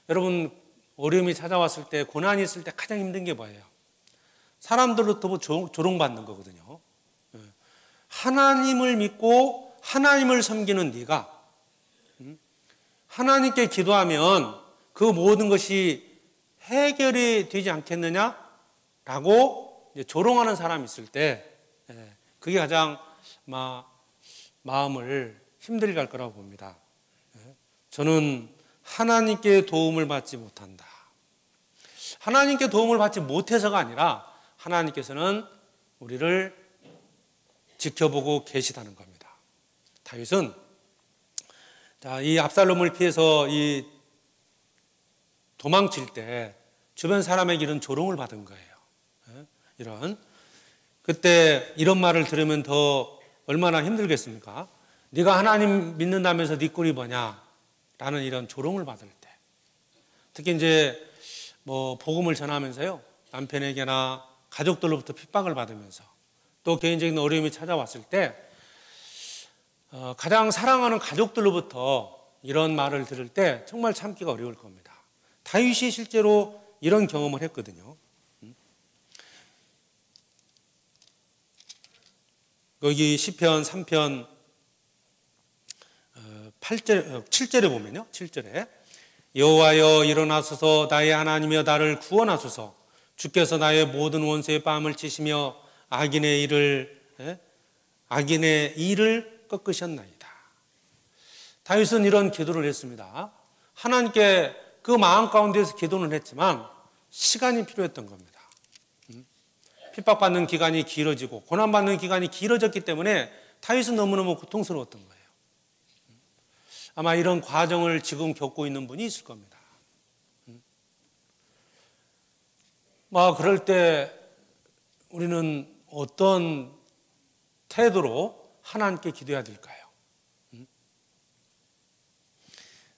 Speaker 1: 여러분 어려움이 찾아왔을 때 고난이 있을 때 가장 힘든 게 뭐예요? 사람들로부터 조롱받는 거거든요. 하나님을 믿고 하나님을 섬기는 네가 하나님께 기도하면 그 모든 것이 해결이 되지 않겠느냐라고 조롱하는 사람이 있을 때 그게 가장 마음을 힘들게 할 거라고 봅니다. 저는 하나님께 도움을 받지 못한다. 하나님께 도움을 받지 못해서가 아니라 하나님께서는 우리를 지켜보고 계시다는 겁니다. 다윗은 이 압살롬을 피해서 이 도망칠 때 주변 사람에게 이런 조롱을 받은 거예요. 그때 이런 말을 들으면 더 얼마나 힘들겠습니까? 네가 하나님 믿는다면서 네 꼴이 뭐냐? 라는 이런 조롱을 받을 때, 특히 이제 뭐 복음을 전하면서요 남편에게나 가족들로부터 핍박을 받으면서 또 개인적인 어려움이 찾아왔을 때 가장 사랑하는 가족들로부터 이런 말을 들을 때 정말 참기가 어려울 겁니다. 다윗이 실제로 이런 경험을 했거든요. 여기 시편 3편 7절에 보면요. 7절에 여호와여 일어나소서 나의 하나님이여 나를 구원하소서 주께서 나의 모든 원수의 뺨을 치시며 악인의 일을 꺾으셨나이다. 다윗은 이런 기도를 했습니다. 하나님께 그 마음 가운데서 기도는 했지만 시간이 필요했던 겁니다. 핍박받는 기간이 길어지고 고난받는 기간이 길어졌기 때문에 다윗은 너무너무 고통스러웠던 거예요. 아마 이런 과정을 지금 겪고 있는 분이 있을 겁니다. 그럴 때 우리는 어떤 태도로 하나님께 기도해야 될까요?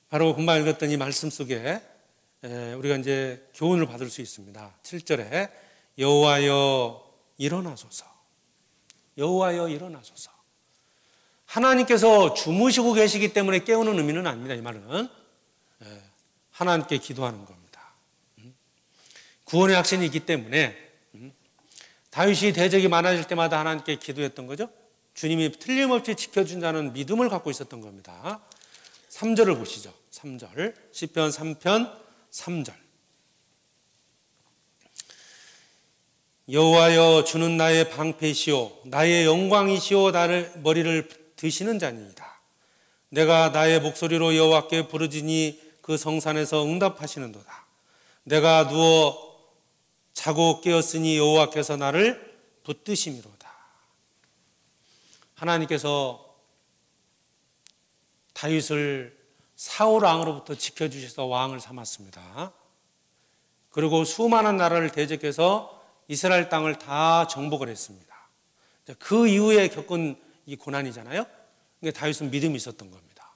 Speaker 1: 바로 금방 읽었던 이 말씀 속에 우리가 이제 교훈을 받을 수 있습니다. 7절에 여호와여 일어나소서. 여호와여 일어나소서. 하나님께서 주무시고 계시기 때문에 깨우는 의미는 아닙니다. 이 말은 하나님께 기도하는 겁니다. 구원의 확신이 있기 때문에 다윗이 대적이 많아질 때마다 하나님께 기도했던 거죠. 주님이 틀림없이 지켜준다는 믿음을 갖고 있었던 겁니다. 3절을 보시죠. 3절 시편 3편 3절 여호와여 주는 나의 방패시오 나의 영광이시오 나를 머리를 드시는 자니이다. 내가 나의 목소리로 여호와께 부르짖으니 그 성산에서 응답하시는도다. 내가 누워 자고 깨었으니 여호와께서 나를 붙드심이로다. 하나님께서 다윗을 사울 왕으로부터 지켜주셔서 왕을 삼았습니다. 그리고 수많은 나라를 대적해서 이스라엘 땅을 다 정복을 했습니다. 그 이후에 겪은 이 고난이잖아요. 그러니까 다윗은 믿음이 있었던 겁니다.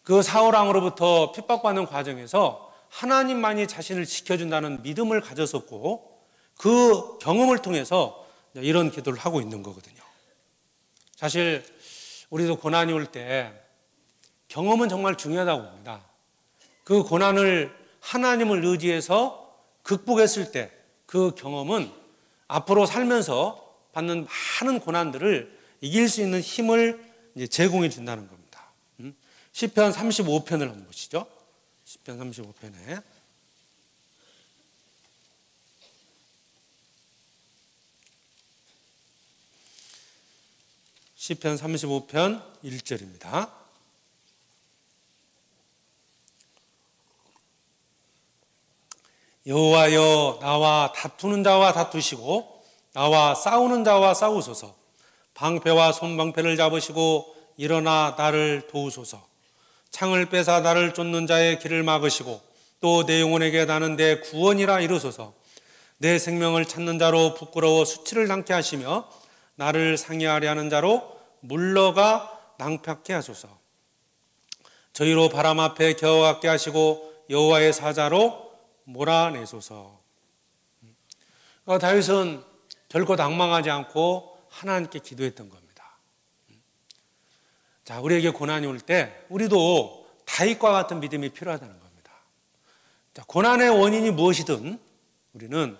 Speaker 1: 그 사울 왕으로부터 핍박받는 과정에서 하나님만이 자신을 지켜준다는 믿음을 가졌었고, 그 경험을 통해서 이런 기도를 하고 있는 거거든요. 사실 우리도 고난이 올 때 경험은 정말 중요하다고 봅니다. 그 고난을 하나님을 의지해서 극복했을 때 그 경험은 앞으로 살면서 받는 많은 고난들을 이길 수 있는 힘을 제공해 준다는 겁니다. 시편 35편을 한번 보시죠. 시편 35편에 시편 35편 1절입니다. 여호와여, 나와 다투는 자와 다투시고 나와 싸우는 자와 싸우소서. 방패와 손방패를 잡으시고 일어나 나를 도우소서. 창을 빼사 나를 쫓는 자의 길을 막으시고 또 내 영혼에게 나는 내 구원이라 이루소서. 내 생명을 찾는 자로 부끄러워 수치를 당케 하시며 나를 상해하려 하는 자로 물러가 낭패하게 하소서. 저희로 바람 앞에 겨워갖게 하시고 여호와의 사자로 몰아내소서. 다윗은 결코 낭망하지 않고 하나님께 기도했던 겁니다. 자, 우리에게 고난이 올 때 우리도 다윗과 같은 믿음이 필요하다는 겁니다. 자, 고난의 원인이 무엇이든 우리는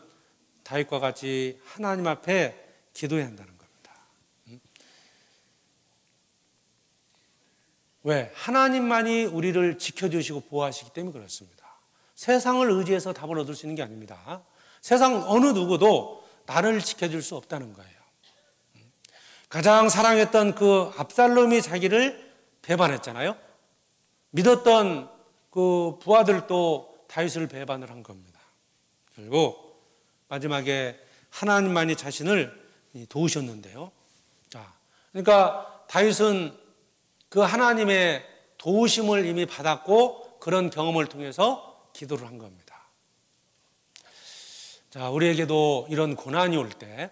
Speaker 1: 다윗과 같이 하나님 앞에 기도해야 한다는 겁니다. 왜? 하나님만이 우리를 지켜주시고 보호하시기 때문에 그렇습니다. 세상을 의지해서 답을 얻을 수 있는 게 아닙니다. 세상 어느 누구도 나를 지켜줄 수 없다는 거예요. 가장 사랑했던 그 압살롬이 자기를 배반했잖아요. 믿었던 그 부하들도 다윗을 배반을 한 겁니다. 결국 마지막에 하나님만이 자신을 도우셨는데요. 자, 그러니까 다윗은 그 하나님의 도우심을 이미 받았고 그런 경험을 통해서 기도를 한 겁니다. 자, 우리에게도 이런 고난이 올 때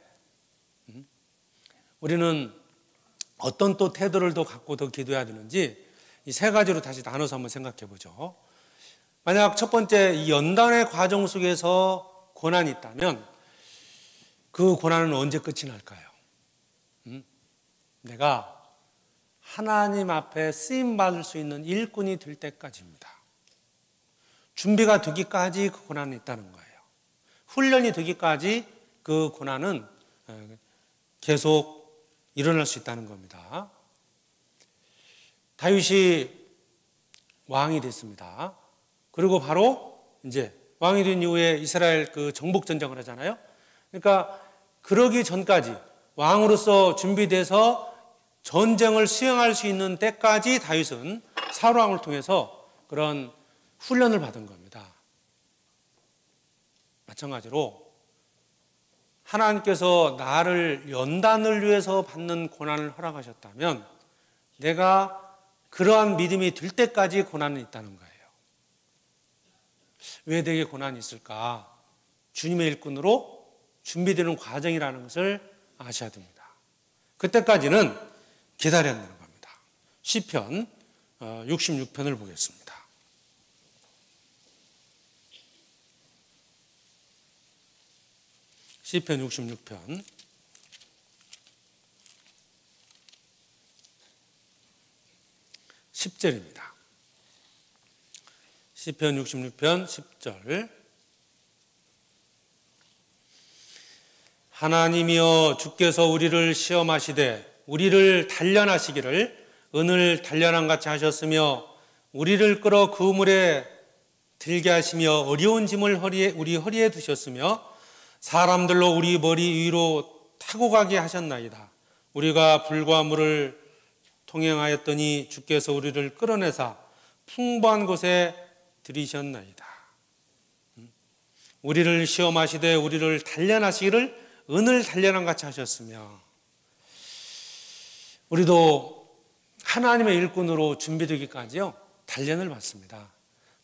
Speaker 1: 우리는 어떤 또 태도를 더 갖고 더 기도해야 되는지 이 세 가지로 다시 나눠서 한번 생각해 보죠. 만약 첫 번째 이 연단의 과정 속에서 고난이 있다면 그 고난은 언제 끝이 날까요? 내가 하나님 앞에 쓰임 받을 수 있는 일꾼이 될 때까지입니다. 준비가 되기까지 그 고난은 있다는 거예요. 훈련이 되기까지 그 고난은 계속 일어날 수 있다는 겁니다. 다윗이 왕이 됐습니다. 그리고 바로 이제 왕이 된 이후에 이스라엘 그 정복 전쟁을 하잖아요. 그러니까 그러기 전까지 왕으로서 준비돼서 전쟁을 수행할 수 있는 때까지 다윗은 사울 왕을 통해서 그런 훈련을 받은 겁니다. 마찬가지로 하나님께서 나를 연단을 위해서 받는 고난을 허락하셨다면 내가 그러한 믿음이 들 때까지 고난은 있다는 거예요. 왜 내게 고난이 있을까? 주님의 일꾼으로 준비되는 과정이라는 것을 아셔야 됩니다. 그때까지는 기다려야 되는 겁니다. 시편 66편을 보겠습니다. 시편 66편 10절입니다. 시편 66편 10절 하나님이여 주께서 우리를 시험하시되 우리를 단련하시기를 은을 단련한 같이 하셨으며 우리를 끌어 그물에 들게 하시며 어려운 짐을 우리 허리에 두셨으며 사람들로 우리 머리 위로 타고 가게 하셨나이다. 우리가 불과 물을 통행하였더니 주께서 우리를 끌어내사 풍부한 곳에 들이셨나이다. 우리를 시험하시되 우리를 단련하시기를 은을 단련한 같이 하셨으며, 우리도 하나님의 일꾼으로 준비되기까지요 단련을 받습니다.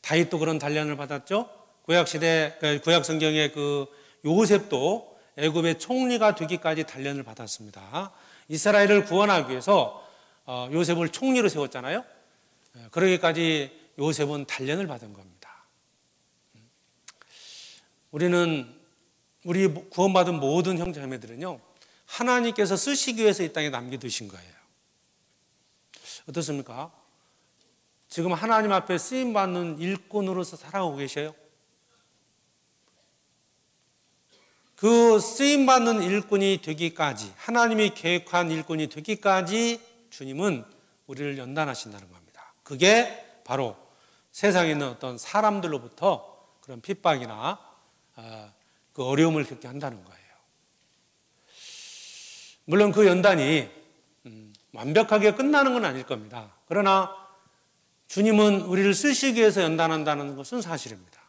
Speaker 1: 다윗도 그런 단련을 받았죠. 구약 성경의 그 요셉도 애굽의 총리가 되기까지 단련을 받았습니다. 이스라엘을 구원하기 위해서 요셉을 총리로 세웠잖아요. 그러기까지 요셉은 단련을 받은 겁니다. 우리 구원받은 모든 형제자매들은요, 하나님께서 쓰시기 위해서 이 땅에 남겨두신 거예요. 어떻습니까? 지금 하나님 앞에 쓰임받는 일꾼으로서 살아오고 계셔요? 그 쓰임받는 일꾼이 되기까지, 하나님이 계획한 일꾼이 되기까지 주님은 우리를 연단하신다는 겁니다. 그게 바로 세상에 있는 어떤 사람들로부터 그런 핍박이나 그 어려움을 겪게 한다는 거예요. 물론 그 연단이 완벽하게 끝나는 건 아닐 겁니다. 그러나 주님은 우리를 쓰시기 위해서 연단한다는 것은 사실입니다.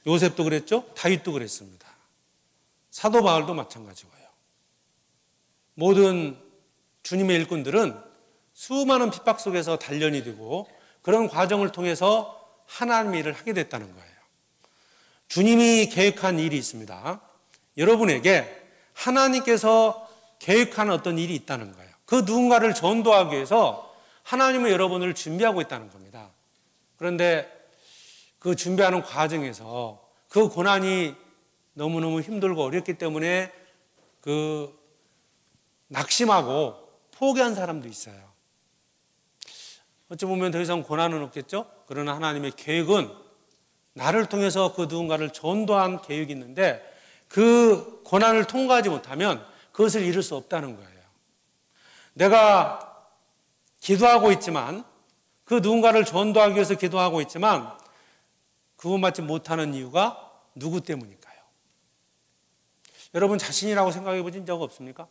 Speaker 1: 요셉도 그랬죠. 다윗도 그랬습니다. 사도 바울도 마찬가지고요. 모든 주님의 일꾼들은 수많은 핍박 속에서 단련이 되고 그런 과정을 통해서 하나님의 일을 하게 됐다는 거예요. 주님이 계획한 일이 있습니다. 여러분에게 하나님께서 계획한 어떤 일이 있다는 거예요. 그 누군가를 전도하기 위해서 하나님은 여러분을 준비하고 있다는 겁니다. 그런데 그 준비하는 과정에서 그 고난이 너무너무 힘들고 어렵기 때문에 그 낙심하고 포기한 사람도 있어요. 어찌 보면 더 이상 고난은 없겠죠? 그러나 하나님의 계획은 나를 통해서 그 누군가를 전도한 계획이 있는데 그 고난을 통과하지 못하면 그것을 이룰 수 없다는 거예요. 내가 기도하고 있지만, 그 누군가를 전도하기 위해서 기도하고 있지만 구원받지 못하는 이유가 누구 때문일까요? 여러분 자신이라고 생각해 보신 적 없습니까?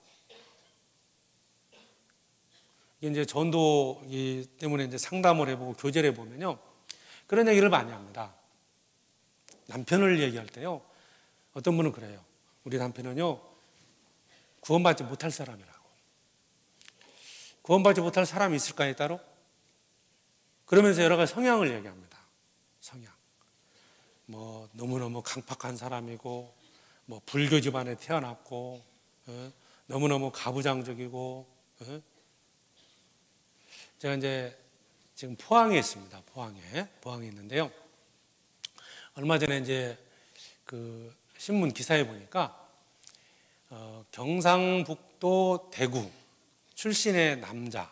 Speaker 1: 이게 이제 전도 때문에 이제 상담을 해보고 교제를 해보면요, 그런 얘기를 많이 합니다. 남편을 얘기할 때요, 어떤 분은 그래요. 우리 남편은요, 구원받지 못할 사람이라고. 구원받지 못할 사람이 있을까요, 따로? 그러면서 여러 가지 성향을 얘기합니다. 성향. 너무너무 강팍한 사람이고, 불교 집안에 태어났고, 너무너무 가부장적이고, 제가 이제 지금 포항에 있습니다. 포항에 있는데요. 얼마 전에 이제 그 신문 기사에 보니까 경상북도 대구 출신의 남자하고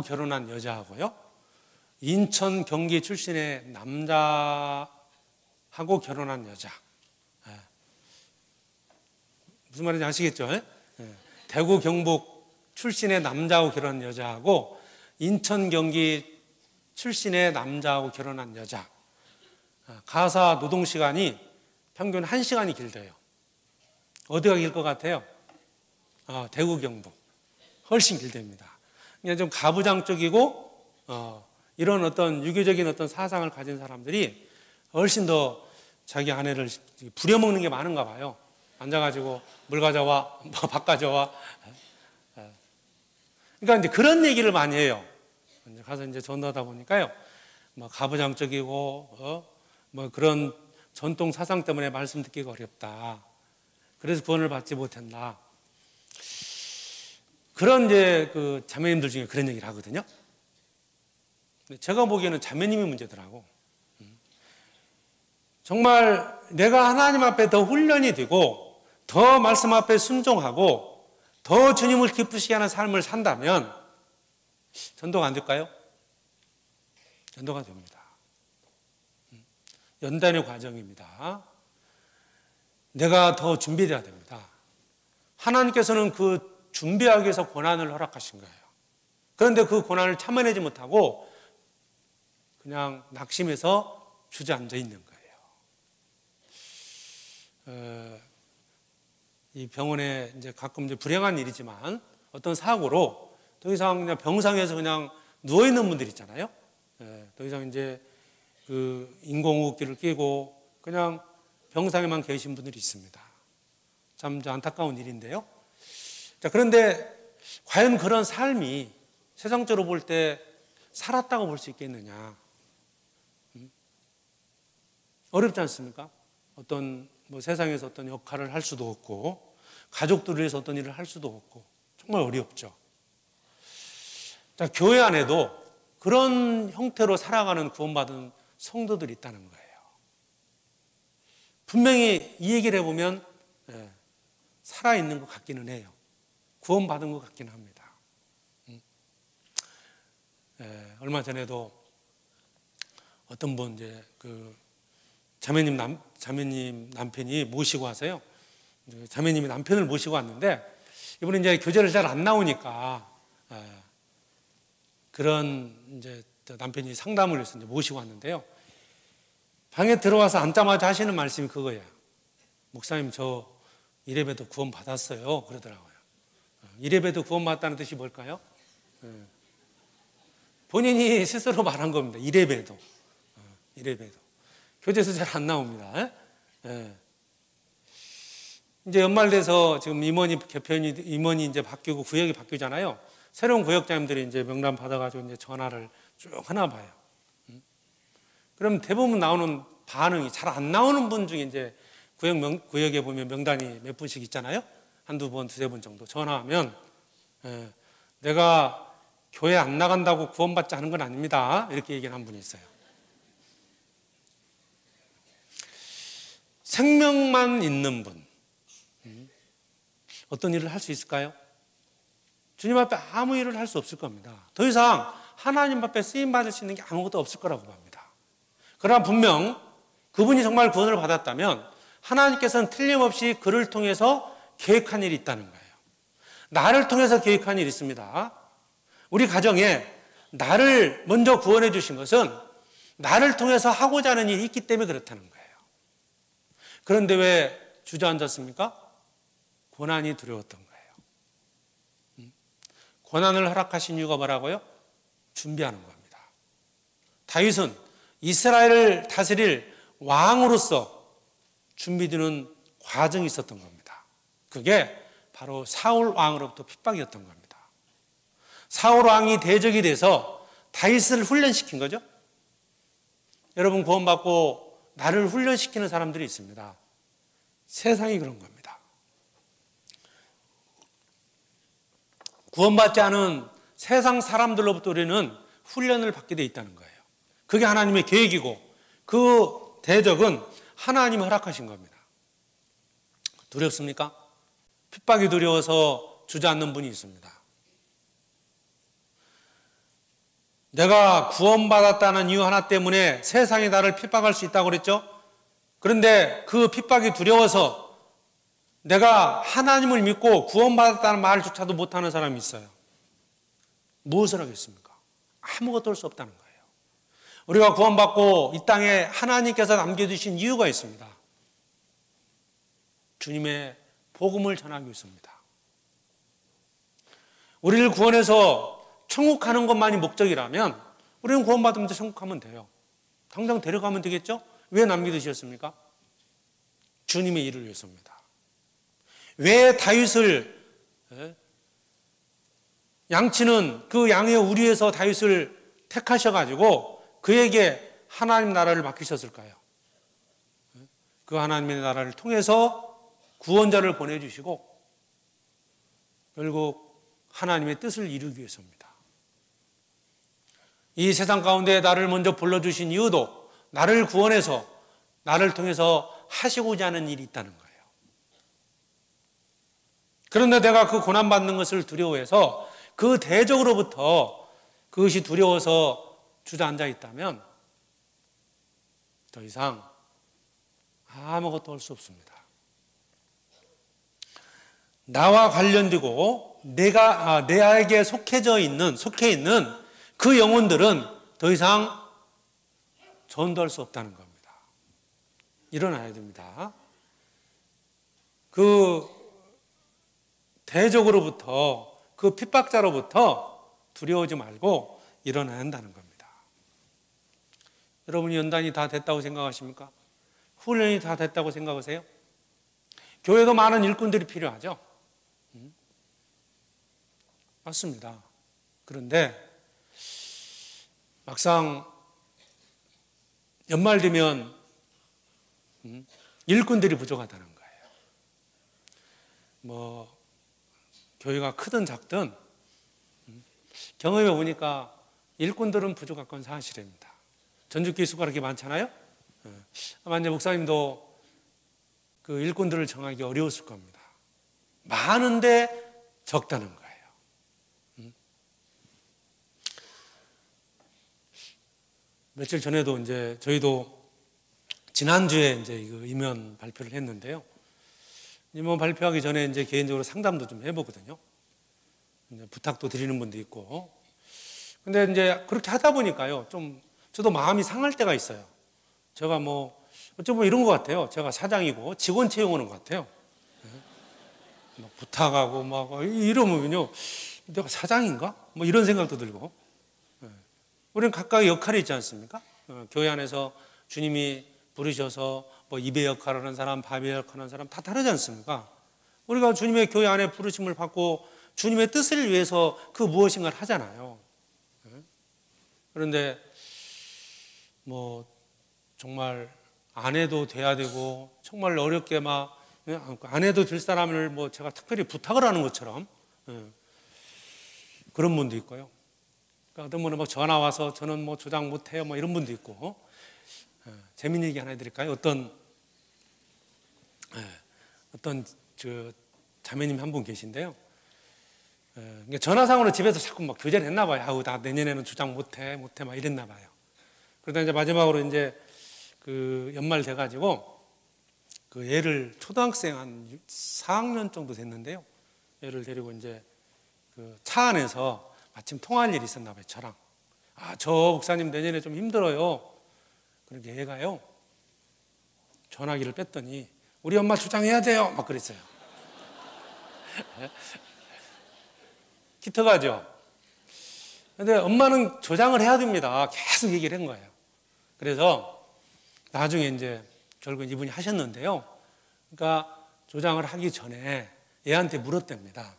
Speaker 1: 결혼한 여자하고요, 인천 경기 출신의 남자하고 결혼한 여자. 무슨 말인지 아시겠죠? 대구 경북 출신의 남자하고 결혼한 여자하고 인천 경기 출신의 남자하고 결혼한 여자. 가사 노동 시간이 평균 1시간이 길대요. 어디가 길 것 같아요? 대구 경북. 훨씬 길답니다. 그냥 좀 가부장적이고 이런 어떤 유교적인 어떤 사상을 가진 사람들이 훨씬 더 자기 아내를 부려먹는 게 많은가 봐요. 앉아가지고 물 가져와, 밥 가져와. 그러니까 이제 그런 얘기를 많이 해요. 가서 이제 전도하다 보니까요, 가부장적이고 그런 전통 사상 때문에 말씀 듣기가 어렵다. 그래서 구원을 받지 못한다. 그런 이제 그 자매님들 중에 그런 얘기를 하거든요. 제가 보기에는 자매님이 문제더라고. 정말 내가 하나님 앞에 더 훈련이 되고 더 말씀 앞에 순종하고 더 주님을 기쁘시게 하는 삶을 산다면 전도가 안 될까요? 전도가 됩니다. 연단의 과정입니다. 내가 더 준비되어야 됩니다. 하나님께서는 그 준비하기 위해서 고난을 허락하신 거예요. 그런데 그 고난을 참아내지 못하고 그냥 낙심해서 주저앉아 있는 거예요. 이 병원에 이제 가끔 이제 불행한 일이지만 어떤 사고로 더 이상 그냥 병상에서 그냥 누워 있는 분들 있잖아요. 더 이상 이제 그 인공호흡기를 끼고 그냥 병상에만 계신 분들이 있습니다. 참 안타까운 일인데요. 자, 그런데 과연 그런 삶이 세상적으로 볼 때 살았다고 볼 수 있겠느냐? 어렵지 않습니까? 어떤 세상에서 어떤 역할을 할 수도 없고 가족들을 위해서 어떤 일을 할 수도 없고 정말 어렵죠. 자, 교회 안에도 그런 형태로 살아가는 구원받은 성도들이 있다는 거예요. 분명히 이 얘기를 해보면 살아있는 것 같기는 해요. 구원받은 것 같기는 합니다. 얼마 전에도 어떤 분 그 자매님 남편이 모시고 와서요. 자매님이 남편을 모시고 왔는데 이분이 이제 교제를 잘 안 나오니까 그런 이제 남편이 상담을 해서 이제 모시고 왔는데요. 방에 들어와서 앉자마자 하시는 말씀이 그거예요. 목사님, 저 이래봬도 구원 받았어요. 그러더라고요. 이래봬도 구원 받았다는 뜻이 뭘까요? 본인이 스스로 말한 겁니다. 이래봬도. 이래봬도. 교재에서 잘 안 나옵니다. 이제 연말 돼서 지금 임원이 이제 바뀌고 구역이 바뀌잖아요. 새로운 구역장님들이 이제 명단 받아가지고 이제 전화를 쭉 하나 봐요. 그럼 대부분 나오는 반응이 잘 안 나오는 분 중에 이제 구역에 보면 명단이 몇 분씩 있잖아요. 한두 번, 두세 번 정도 전화하면 내가 교회 안 나간다고 구원받지 않은 건 아닙니다. 이렇게 얘기하는 한 분이 있어요. 생명만 있는 분, 어떤 일을 할 수 있을까요? 주님 앞에 아무 일을 할 수 없을 겁니다. 더 이상 하나님 앞에 쓰임받을 수 있는 게 아무것도 없을 거라고 봅니다. 그러나 분명 그분이 정말 구원을 받았다면 하나님께서는 틀림없이 그를 통해서 계획한 일이 있다는 거예요. 나를 통해서 계획한 일이 있습니다. 우리 가정에 나를 먼저 구원해 주신 것은 나를 통해서 하고자 하는 일이 있기 때문에 그렇다는 거예요. 그런데 왜 주저앉았습니까? 고난이 두려웠던 거예요. 고난을 허락하신 이유가 뭐라고요? 준비하는 겁니다. 다윗은 이스라엘을 다스릴 왕으로서 준비되는 과정이 있었던 겁니다. 그게 바로 사울 왕으로부터 핍박이었던 겁니다. 사울 왕이 대적이 돼서 다윗을 훈련시킨 거죠. 여러분, 구원받고 나를 훈련시키는 사람들이 있습니다. 세상이 그런 겁니다. 구원받지 않은 세상 사람들로부터 우리는 훈련을 받게 돼 있다는 거예요. 그게 하나님의 계획이고 그 대적은 하나님이 허락하신 겁니다. 두렵습니까? 핍박이 두려워서 주저앉는 분이 있습니다. 내가 구원받았다는 이유 하나 때문에 세상이 나를 핍박할 수 있다고 그랬죠? 그런데 그 핍박이 두려워서 내가 하나님을 믿고 구원받았다는 말조차도 못하는 사람이 있어요. 무엇을 하겠습니까? 아무것도 할 수 없다는 거예요. 우리가 구원받고 이 땅에 하나님께서 남겨주신 이유가 있습니다. 주님의 복음을 전하기 위해서입니다. 우리를 구원해서 천국 가는 것만이 목적이라면 우리는 구원받으면서 천국 가면 돼요. 당장 데려가면 되겠죠? 왜 남겨두셨습니까? 주님의 일을 위해서입니다. 왜 다윗을 양치는 그 양의 우리에서 다윗을 택하셔가지고 그에게 하나님 나라를 맡기셨을까요? 그 하나님의 나라를 통해서 구원자를 보내주시고 결국 하나님의 뜻을 이루기 위해서입니다. 이 세상 가운데 나를 먼저 불러주신 이유도 나를 구원해서 나를 통해서 하시고자 하는 일이 있다는 거예요. 그런데 내가 그 고난받는 것을 두려워해서 그 대적으로부터 그것이 두려워서 주저앉아 있다면 더 이상 아무것도 할 수 없습니다. 나와 관련되고 내에게 속해 있는 그 영혼들은 더 이상 전도할 수 없다는 겁니다. 일어나야 됩니다. 그 대적으로부터 그 핍박자로부터 두려워하지 말고 일어나야 한다는 겁니다. 여러분이 연단이 다 됐다고 생각하십니까? 훈련이 다 됐다고 생각하세요? 교회도 많은 일꾼들이 필요하죠. 맞습니다. 그런데 막상 연말 되면 일꾼들이 부족하다는 거예요. 뭐 교회가 크든 작든 경험해 보니까 일꾼들은 부족한 건 사실입니다. 전주교회 수가 그렇게 많잖아요. 아마 이제 목사님도 그 일꾼들을 정하기 어려웠을 겁니다. 많은데 적다는 거예요. 며칠 전에도 이제 저희도 지난주에 이제 이거 임원 발표를 했는데요. 임원 발표하기 전에 이제 개인적으로 상담도 좀 해보거든요. 이제 부탁도 드리는 분도 있고. 근데 이제 그렇게 하다 보니까요. 좀 저도 마음이 상할 때가 있어요. 제가 뭐 어쩌면 이런 것 같아요. 제가 사장이고 직원 채용하는 것 같아요. 뭐 부탁하고 막 이러면요. 내가 사장인가? 뭐 이런 생각도 들고. 우리는 각각의 역할이 있지 않습니까? 교회 안에서 주님이 부르셔서 뭐 입의 역할을 하는 사람, 밥의 역할을 하는 사람 다 다르지 않습니까? 우리가 주님의 교회 안에 부르심을 받고 주님의 뜻을 위해서 그 무엇인가를 하잖아요. 그런데 뭐 정말 안 해도 돼야 되고 정말 어렵게 막 안 해도 될 사람을 뭐 제가 특별히 부탁을 하는 것처럼 그런 분도 있고요. 그러니까 어떤 분은 막 전화 와서 저는 뭐 조장 못해요 뭐 이런 분도 있고. 재밌는 얘기 하나 해드릴까요? 어떤 저 자매님 한 분 계신데요. 전화상으로 집에서 자꾸 막 교제를 했나 봐요. 아우 나 내년에는 조장 못해 막 이랬나 봐요. 그러다 이제 마지막으로 이제 그 연말 돼가지고 그 애를 초등학생 한 4학년 정도 됐는데요. 애를 데리고 이제 그 차 안에서 마침 통화할 일이 있었나 봐요. 저랑. 저 목사님 내년에 좀 힘들어요. 그런데 얘가요. 전화기를 뺐더니 우리 엄마 조장해야 돼요. 막 그랬어요. 기특하죠. 근데 엄마는 조장을 해야 됩니다. 계속 얘기를 한 거예요. 그래서 나중에 이제 결국 이분이 하셨는데요. 그러니까 조장을 하기 전에 얘한테 물었답니다.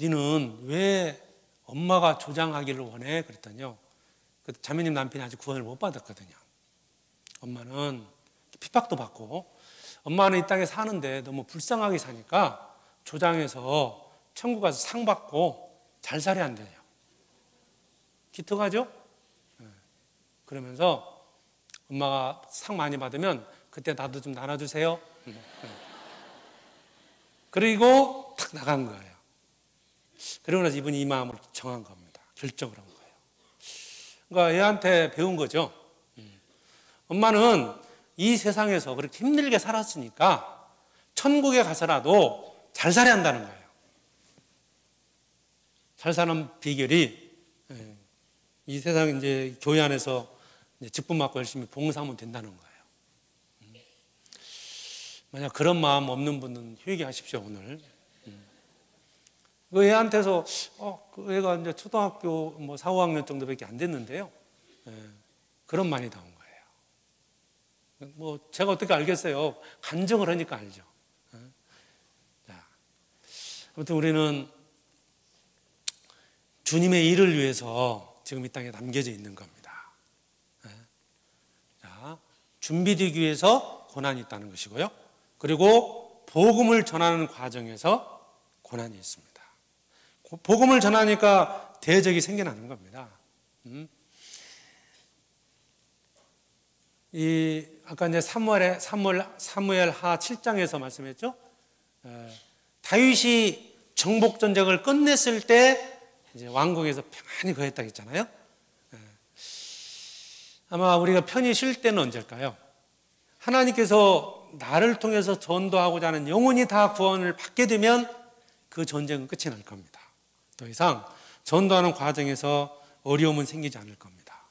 Speaker 1: 너는 왜 엄마가 조장하기를 원해? 그랬더니요. 그 자매님 남편이 아직 구원을 못 받았거든요. 엄마는 핍박도 받고 엄마는 이 땅에 사는데 너무 불쌍하게 사니까 조장해서 천국 가서 상 받고 잘 살아야 한대요. 기특하죠? 그러면서 엄마가 상 많이 받으면 그때 나도 좀 나눠주세요. 그리고 탁 나간 거예요. 그러고 나서 이분이 이 마음을 정한 겁니다. 결정을 한 거예요. 그러니까 얘한테 배운 거죠. 엄마는 이 세상에서 그렇게 힘들게 살았으니까 천국에 가서라도 잘 살아야 한다는 거예요. 잘 사는 비결이 이 세상 이제 교회 안에서 이제 직분 맡고 열심히 봉사하면 된다는 거예요. 만약 그런 마음 없는 분은 회개하십시오 오늘. 그 애한테서 그 애가 이제 초등학교 뭐 4, 5학년 정도밖에 안 됐는데요. 그런 말이 나온 거예요. 뭐 제가 어떻게 알겠어요? 간증을 하니까 알죠. 자, 아무튼 우리는 주님의 일을 위해서 지금 이 땅에 남겨져 있는 겁니다. 자, 준비되기 위해서 고난이 있다는 것이고요. 그리고 복음을 전하는 과정에서 고난이 있습니다. 복음을 전하니까 대적이 생겨나는 겁니다. 아까 이제 사무엘하 7장에서 말씀했죠. 다윗이 정복 전쟁을 끝냈을 때 이제 왕궁에서 평안히 거했다고 했잖아요. 아마 우리가 편히 쉴 때는 언제일까요? 하나님께서 나를 통해서 전도하고자 하는 영혼이 다 구원을 받게 되면 그 전쟁은 끝이 날 겁니다. 더 이상 전도하는 과정에서 어려움은 생기지 않을 겁니다.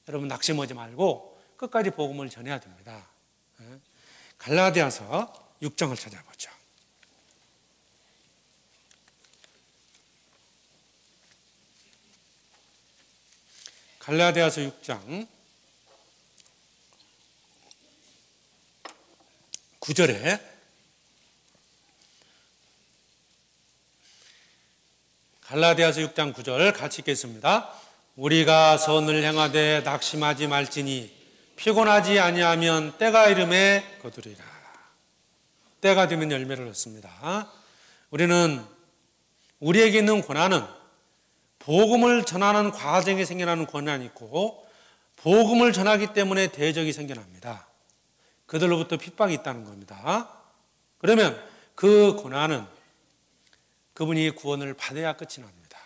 Speaker 1: 여러분 낙심하지 말고 끝까지 복음을 전해야 됩니다. 갈라디아서 6장을 찾아보죠. 갈라디아서 6장 9절에 갈라디아서 6장 9절 같이 읽겠습니다. 우리가 선을 행하되 낙심하지 말지니 피곤하지 아니하면 때가 이름에 거두리라. 때가 되면 열매를 얻습니다. 우리는 우리에게 있는 고난은 복음을 전하는 과정에 생겨나는 고난이 있고 복음을 전하기 때문에 대적이 생겨납니다. 그들로부터 핍박이 있다는 겁니다. 그러면 그 고난은 그분이 구원을 받아야 끝이 납니다.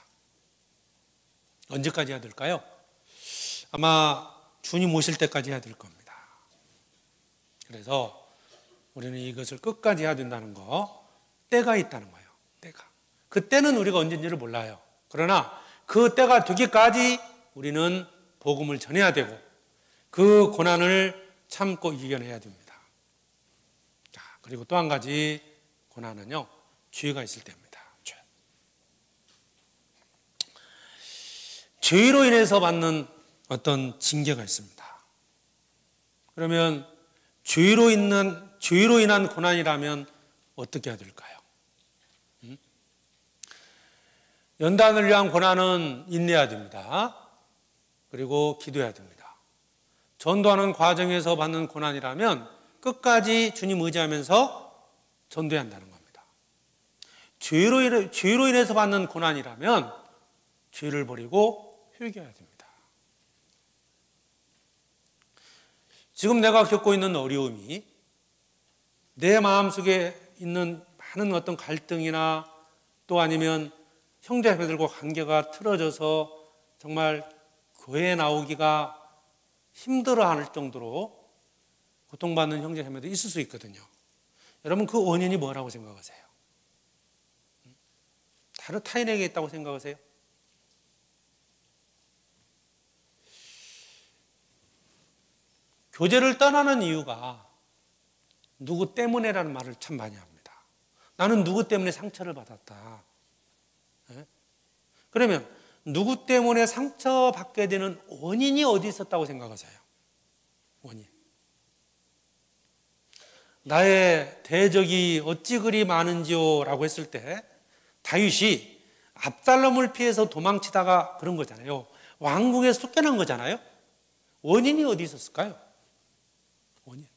Speaker 1: 언제까지 해야 될까요? 아마 주님 오실 때까지 해야 될 겁니다. 그래서 우리는 이것을 끝까지 해야 된다는 거, 때가 있다는 거예요. 때가. 그 때는 우리가 언제인지를 몰라요. 그러나 그 때가 되기까지 우리는 복음을 전해야 되고 그 고난을 참고 이겨내야 됩니다. 자, 그리고 또 한 가지 고난은요, 죄가 있을 때입니다. 죄로 인해서 받는 어떤 징계가 있습니다. 그러면 죄로 인한 고난이라면 어떻게 해야 될까요? 연단을 위한 고난은 인내해야 됩니다. 그리고 기도해야 됩니다. 전도하는 과정에서 받는 고난이라면 끝까지 주님 의지하면서 전도해야 한다는 겁니다. 죄로 인해서 받는 고난이라면 죄를 버리고 회개해야 됩니다. 지금 내가 겪고 있는 어려움이 내 마음속에 있는 많은 어떤 갈등이나 또 아니면 형제자매들과 관계가 틀어져서 정말 교회에 나오기가 힘들어할 정도로 고통받는 형제자매도 있을 수 있거든요. 여러분, 그 원인이 뭐라고 생각하세요? 다른 타인에게 있다고 생각하세요? 교제를 떠나는 이유가 누구 때문에라는 말을 참 많이 합니다. 나는 누구 때문에 상처를 받았다. 그러면 누구 때문에 상처받게 되는 원인이 어디 있었다고 생각하세요? 원인. 나의 대적이 어찌 그리 많은지요? 라고 했을 때 다윗이 압살롬을 피해서 도망치다가 그런 거잖아요. 왕궁에서 쫓겨난 거잖아요. 원인이 어디 있었을까요? 원인.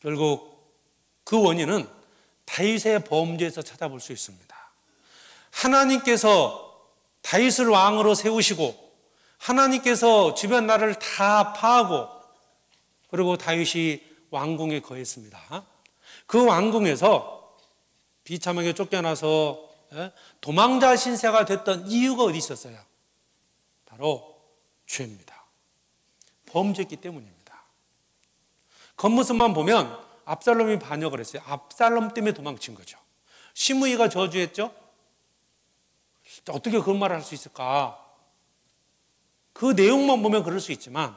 Speaker 1: 결국 그 원인은 다윗의 범죄에서 찾아볼 수 있습니다. 하나님께서 다윗을 왕으로 세우시고 하나님께서 주변 나라를 다 파하고 그리고 다윗이 왕궁에 거했습니다. 그 왕궁에서 비참하게 쫓겨나서 도망자 신세가 됐던 이유가 어디 있었어요? 바로 죄입니다. 범죄했기 때문입니다. 겉모습만 보면 압살롬이 반역을 했어요. 압살롬 때문에 도망친 거죠. 시므이가 저주했죠. 어떻게 그런 말을 할 수 있을까? 그 내용만 보면 그럴 수 있지만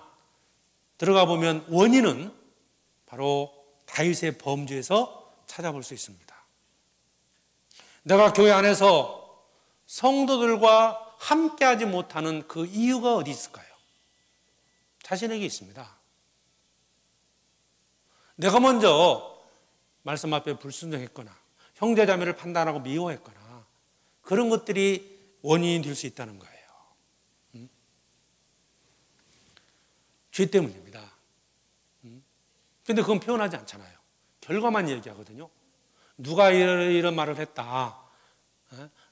Speaker 1: 들어가 보면 원인은 바로 다윗의 범죄에서 찾아볼 수 있습니다. 내가 교회 안에서 성도들과 함께하지 못하는 그 이유가 어디 있을까요? 자신에게 있습니다. 내가 먼저 말씀 앞에 불순종했거나 형제자매를 판단하고 미워했거나 그런 것들이 원인이 될 수 있다는 거예요. 죄 때문입니다. 근데 그건 표현하지 않잖아요. 결과만 얘기하거든요. 누가 이런 말을 했다.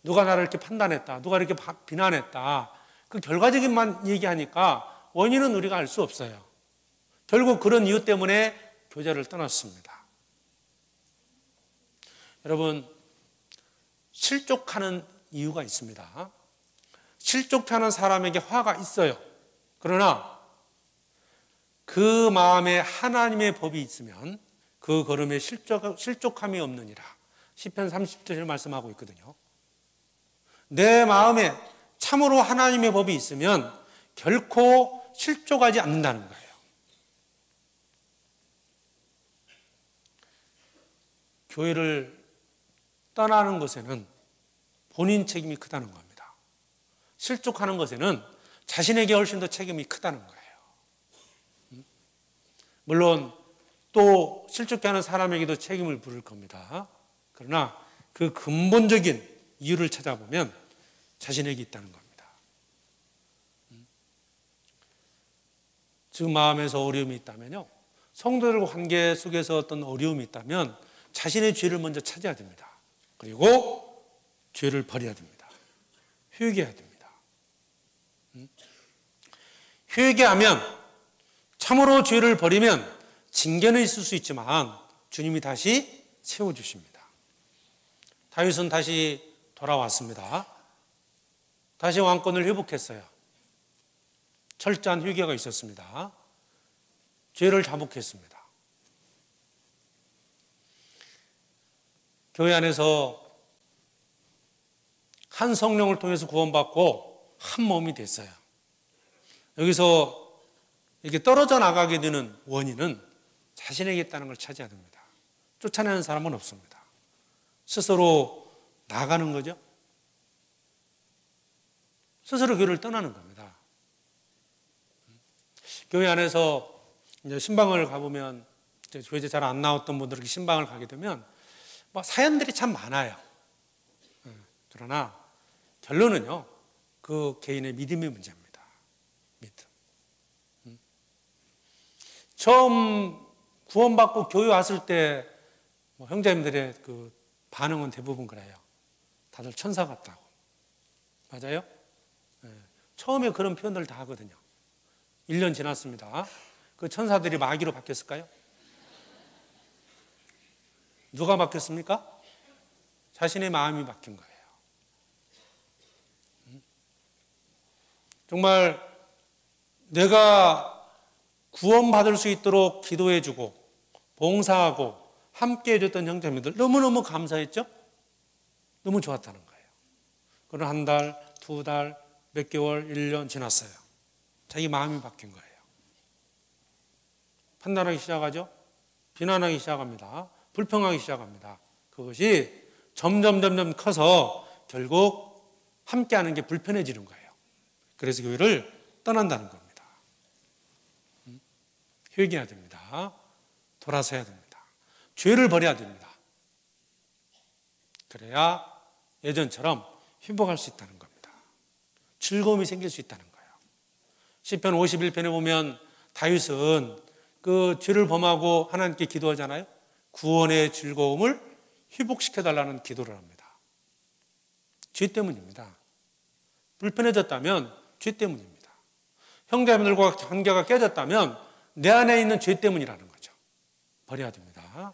Speaker 1: 누가 나를 이렇게 판단했다. 누가 이렇게 비난했다. 그 결과적인만 얘기하니까 원인은 우리가 알 수 없어요. 결국 그런 이유 때문에 교제를 떠났습니다. 여러분, 실족하는 이유가 있습니다. 실족하는 사람에게 화가 있어요. 그러나 그 마음에 하나님의 법이 있으면 그 걸음에 실족함이 없느니라. 시편 30절을 말씀하고 있거든요. 내 마음에 참으로 하나님의 법이 있으면 결코 실족하지 않는다는 거예요. 교회를 떠나는 것에는 본인 책임이 크다는 겁니다. 실족하는 것에는 자신에게 훨씬 더 책임이 크다는 거예요. 물론 또 실족해 하는 사람에게도 책임을 물을 겁니다. 그러나 그 근본적인 이유를 찾아보면 자신에게 있다는 겁니다. 지금 마음에서 어려움이 있다면요, 성도들과 관계 속에서 어떤 어려움이 있다면 자신의 죄를 먼저 찾아야 됩니다. 그리고 죄를 버려야 됩니다. 회개해야 됩니다. 회개하면, 참으로 죄를 버리면 징계는 있을 수 있지만 주님이 다시 세워주십니다. 다윗은 다시 돌아왔습니다. 다시 왕권을 회복했어요. 철저한 회개가 있었습니다. 죄를 자복했습니다. 교회 안에서 한 성령을 통해서 구원받고 한 몸이 됐어요. 여기서 이렇게 떨어져 나가게 되는 원인은 자신에게 있다는 걸 찾아야 됩니다. 쫓아내는 사람은 없습니다. 스스로 나가는 거죠. 스스로 교회를 떠나는 겁니다. 교회 안에서 이제 신방을 가보면, 교회 잘 안 나왔던 분들이 신방을 가게 되면 사연들이 참 많아요. 그러나 결론은요, 그 개인의 믿음의 문제입니다. 믿음. 처음 구원받고 교회 왔을 때 형제님들의 그 반응은 대부분 그래요. 다들 천사 같다고. 맞아요? 처음에 그런 표현들을 다 하거든요. 1년 지났습니다. 그 천사들이 마귀로 바뀌었을까요? 누가 바뀌었습니까? 자신의 마음이 바뀐 거예요. 정말 내가 구원받을 수 있도록 기도해주고 봉사하고 함께 해줬던 형제님들 너무너무 감사했죠? 너무 좋았다는 거예요. 그런 한 달, 두 달, 몇 개월, 1년 지났어요. 자기 마음이 바뀐 거예요. 판단하기 시작하죠? 비난하기 시작합니다. 불평하기 시작합니다. 그것이 점점 커서 결국 함께하는 게 불편해지는 거예요. 그래서 교회를 떠난다는 겁니다. 회개해야 됩니다. 돌아서야 됩니다. 죄를 버려야 됩니다. 그래야 예전처럼 회복할 수 있다는 겁니다. 즐거움이 생길 수 있다는 거예요. 시편 51편에 보면 다윗은 그 죄를 범하고 하나님께 기도하잖아요. 구원의 즐거움을 회복시켜달라는 기도를 합니다. 죄 때문입니다. 불편해졌다면 죄 때문입니다. 형제자매들과 관계가 깨졌다면 내 안에 있는 죄 때문이라는 거죠. 버려야 됩니다.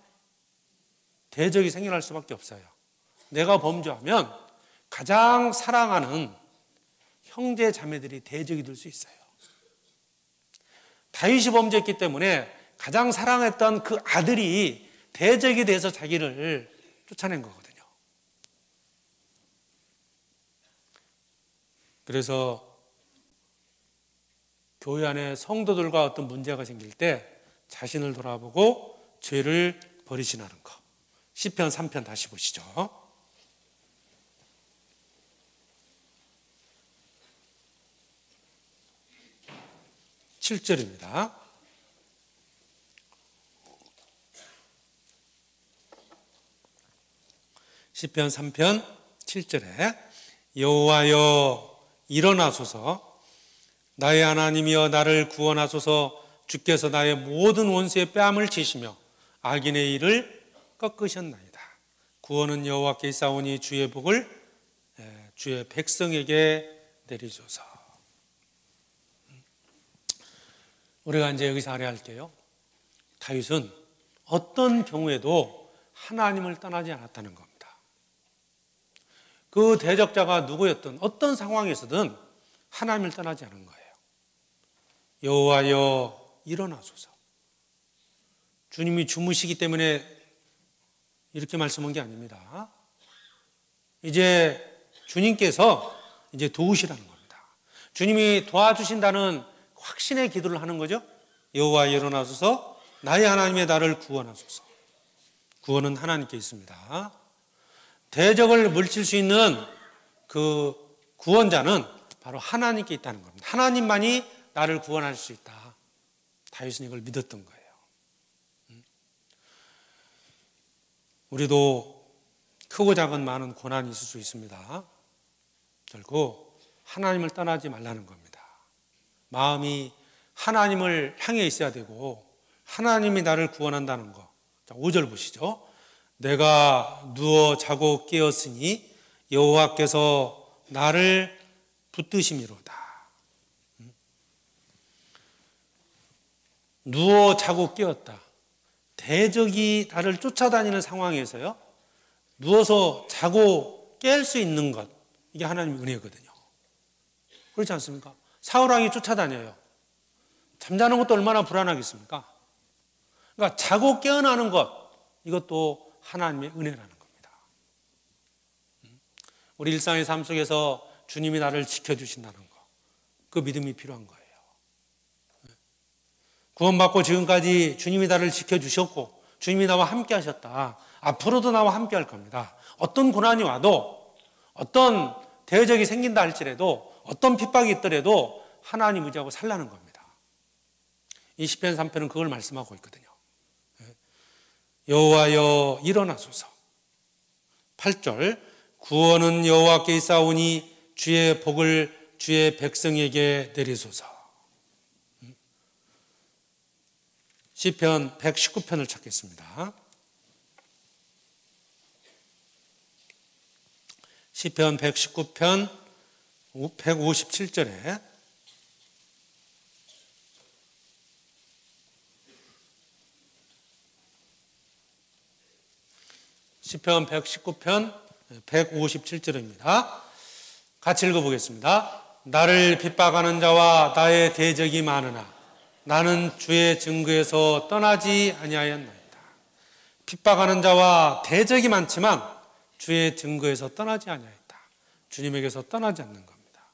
Speaker 1: 대적이 생겨날 수밖에 없어요. 내가 범죄하면 가장 사랑하는 형제 자매들이 대적이 될 수 있어요. 다윗이 범죄했기 때문에 가장 사랑했던 그 아들이 대적이 돼서 자기를 쫓아낸 거거든요. 그래서 교회 안에 성도들과 어떤 문제가 생길 때 자신을 돌아보고 죄를 버리시라는 것. 시편 3편 다시 보시죠. 7절입니다. 시편 3편 7절에 여호와여 일어나소서 나의 하나님이여 나를 구원하소서 주께서 나의 모든 원수의 뺨을 치시며 악인의 일을 꺾으셨나이다. 구원은 여호와께 있사오니 주의 복을 주의 백성에게 내리소서. 우리가 이제 여기서 알아할게요. 다윗은 어떤 경우에도 하나님을 떠나지 않았다는 겁니다. 그 대적자가 누구였든 어떤 상황에서든 하나님을 떠나지 않은 거예요. 여호와여 일어나소서. 주님이 주무시기 때문에 이렇게 말씀한 게 아닙니다. 이제 주님께서 이제 도우시라는 겁니다. 주님이 도와주신다는 확신의 기도를 하는 거죠. 여호와여 일어나소서 나의 하나님의 나를 구원하소서. 구원은 하나님께 있습니다. 대적을 물칠 수 있는 그 구원자는 바로 하나님께 있다는 겁니다. 하나님만이 나를 구원할 수 있다. 다윗은 이걸 믿었던 거예요. 우리도 크고 작은 많은 고난이 있을 수 있습니다. 결국 하나님을 떠나지 말라는 겁니다. 마음이 하나님을 향해 있어야 되고 하나님이 나를 구원한다는 거. 자, 5절 보시죠. 내가 누워 자고 깨었으니 여호와께서 나를 붙드심이로다. 누워 자고 깨었다. 대적이 나를 쫓아다니는 상황에서요, 누워서 자고 깰 수 있는 것, 이게 하나님의 은혜거든요. 그렇지 않습니까? 사울왕이 쫓아다녀요. 잠자는 것도 얼마나 불안하겠습니까? 그러니까 자고 깨어나는 것, 이것도 하나님의 은혜라는 겁니다. 우리 일상의 삶 속에서 주님이 나를 지켜주신다는 것, 그 믿음이 필요한 거예요. 구원받고 지금까지 주님이 나를 지켜주셨고 주님이 나와 함께 하셨다. 앞으로도 나와 함께 할 겁니다. 어떤 고난이 와도, 어떤 대적이 생긴다 할지라도, 어떤 핍박이 있더라도 하나님 의지하고 살라는 겁니다. 이 시편 3편은 그걸 말씀하고 있거든요. 여호와여 일어나소서. 8절 구원은 여호와께 있사오니 주의 복을 주의 백성에게 내리소서. 시편 119편을 찾겠습니다. 시편 119편 157절에 시편 119편 157절입니다. 같이 읽어보겠습니다. 나를 핍박하는 자와 나의 대적이 많으나 나는 주의 증거에서 떠나지 아니하였나이다. 핍박하는 자와 대적이 많지만 주의 증거에서 떠나지 아니하였다. 주님에게서 떠나지 않는 겁니다.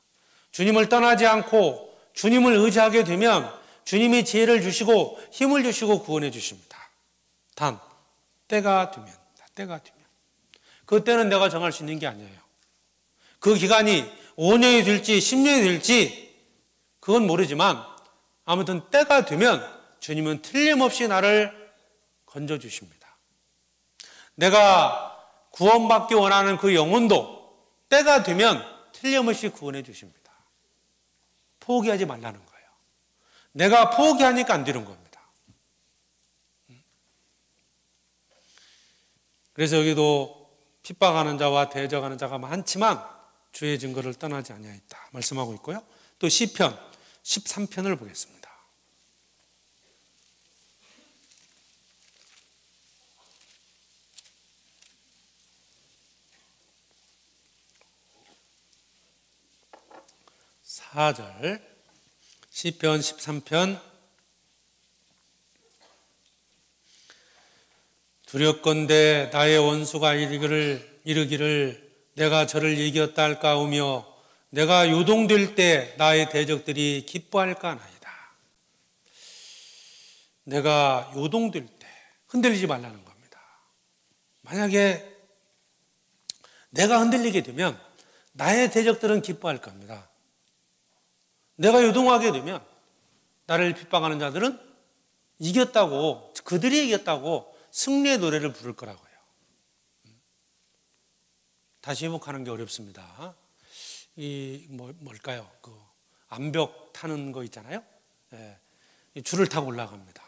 Speaker 1: 주님을 떠나지 않고 주님을 의지하게 되면 주님이 지혜를 주시고 힘을 주시고 구원해 주십니다. 단 때가 되면, 그때는 내가 정할 수 있는 게 아니에요. 그 기간이 5년이 될지 10년이 될지 그건 모르지만 아무튼 때가 되면 주님은 틀림없이 나를 건져주십니다. 내가 구원받기 원하는 그 영혼도 때가 되면 틀림없이 구원해 주십니다. 포기하지 말라는 거예요. 내가 포기하니까 안 되는 겁니다. 그래서 여기도 핍박하는 자와 대적하는 자가 많지만 주의 증거를 떠나지 아니하였다 말씀하고 있고요. 또 시편 13편을 보겠습니다. (4절) 시편 13편 두렵건대 나의 원수가 이르기를 내가 저를 이겼다 할까오며 내가 요동될 때 나의 대적들이 기뻐할까 하나이다. 내가 요동될 때 흔들리지 말라는 겁니다. 만약에 내가 흔들리게 되면 나의 대적들은 기뻐할 겁니다. 내가 요동하게 되면 나를 핍박하는 자들은 이겼다고, 그들이 이겼다고 승리의 노래를 부를 거라고요. 다시 회복하는 게 어렵습니다. 뭘까요? 그 암벽 타는 거 있잖아요. 예, 줄을 타고 올라갑니다.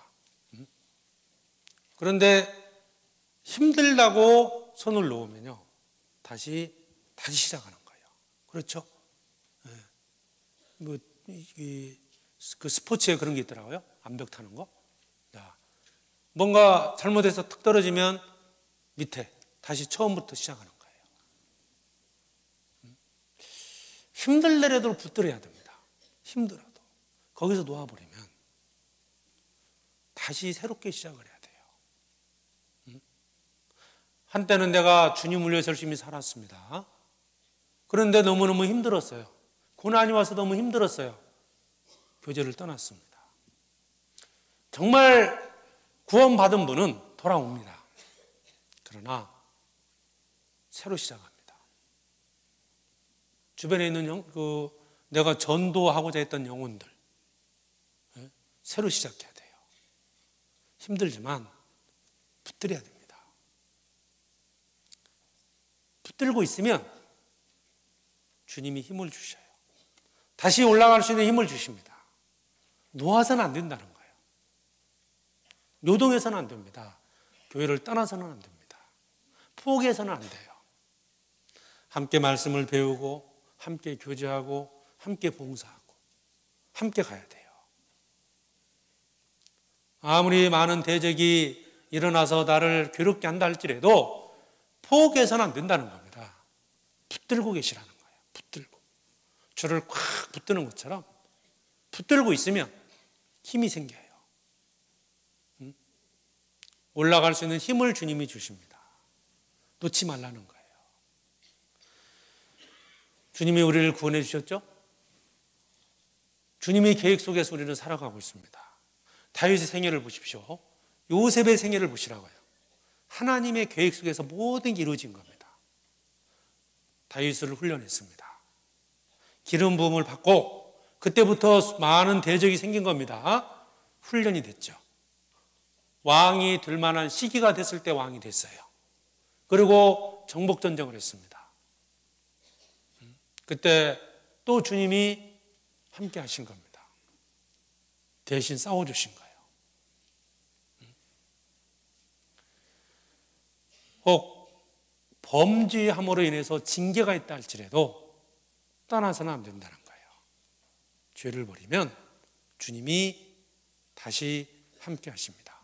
Speaker 1: 그런데 힘들다고 손을 놓으면요, 다시 시작하는 거예요. 그렇죠? 예. 그 스포츠에 그런 게 있더라고요. 암벽 타는 거. 뭔가 잘못해서 툭 떨어지면 밑에 다시 처음부터 시작하는 거예요. 힘들더라도 붙들어야 됩니다. 힘들어도. 거기서 놓아버리면 다시 새롭게 시작을 해야 돼요. 한때는 내가 주님을 위해서 열심히 살았습니다. 그런데 너무너무 힘들었어요. 고난이 와서 너무 힘들었어요. 교제를 떠났습니다. 정말 구원받은 분은 돌아옵니다. 그러나 새로 시작합니다. 주변에 있는 내가 전도하고자 했던 영혼들, 새로 시작해야 돼요. 힘들지만 붙들어야 됩니다. 붙들고 있으면 주님이 힘을 주셔요. 다시 올라갈 수 있는 힘을 주십니다. 놓아서는 안 된다는 거예요. 요동해서는 안 됩니다. 교회를 떠나서는 안 됩니다. 포기해서는 안 돼요. 함께 말씀을 배우고 함께 교제하고 함께 봉사하고 함께 가야 돼요. 아무리 많은 대적이 일어나서 나를 괴롭게 한다 할지라도 포기해서는 안 된다는 겁니다. 붙들고 계시라는 거예요. 붙들고. 줄을 꽉 붙드는 것처럼 붙들고 있으면 힘이 생겨요. 올라갈 수 있는 힘을 주님이 주십니다. 놓지 말라는 거예요. 주님이 우리를 구원해 주셨죠? 주님의 계획 속에서 우리는 살아가고 있습니다. 다윗의 생애를 보십시오. 요셉의 생애를 보시라고요. 하나님의 계획 속에서 모든 게 이루어진 겁니다. 다윗을 훈련했습니다. 기름 부음을 받고 그때부터 많은 대적이 생긴 겁니다. 훈련이 됐죠. 왕이 될 만한 시기가 됐을 때 왕이 됐어요. 그리고 정복전쟁을 했습니다. 그때 또 주님이 함께 하신 겁니다. 대신 싸워주신 거예요. 혹 범죄함으로 인해서 징계가 있다 할지라도 떠나서는 안 된다는 거예요. 죄를 버리면 주님이 다시 함께 하십니다.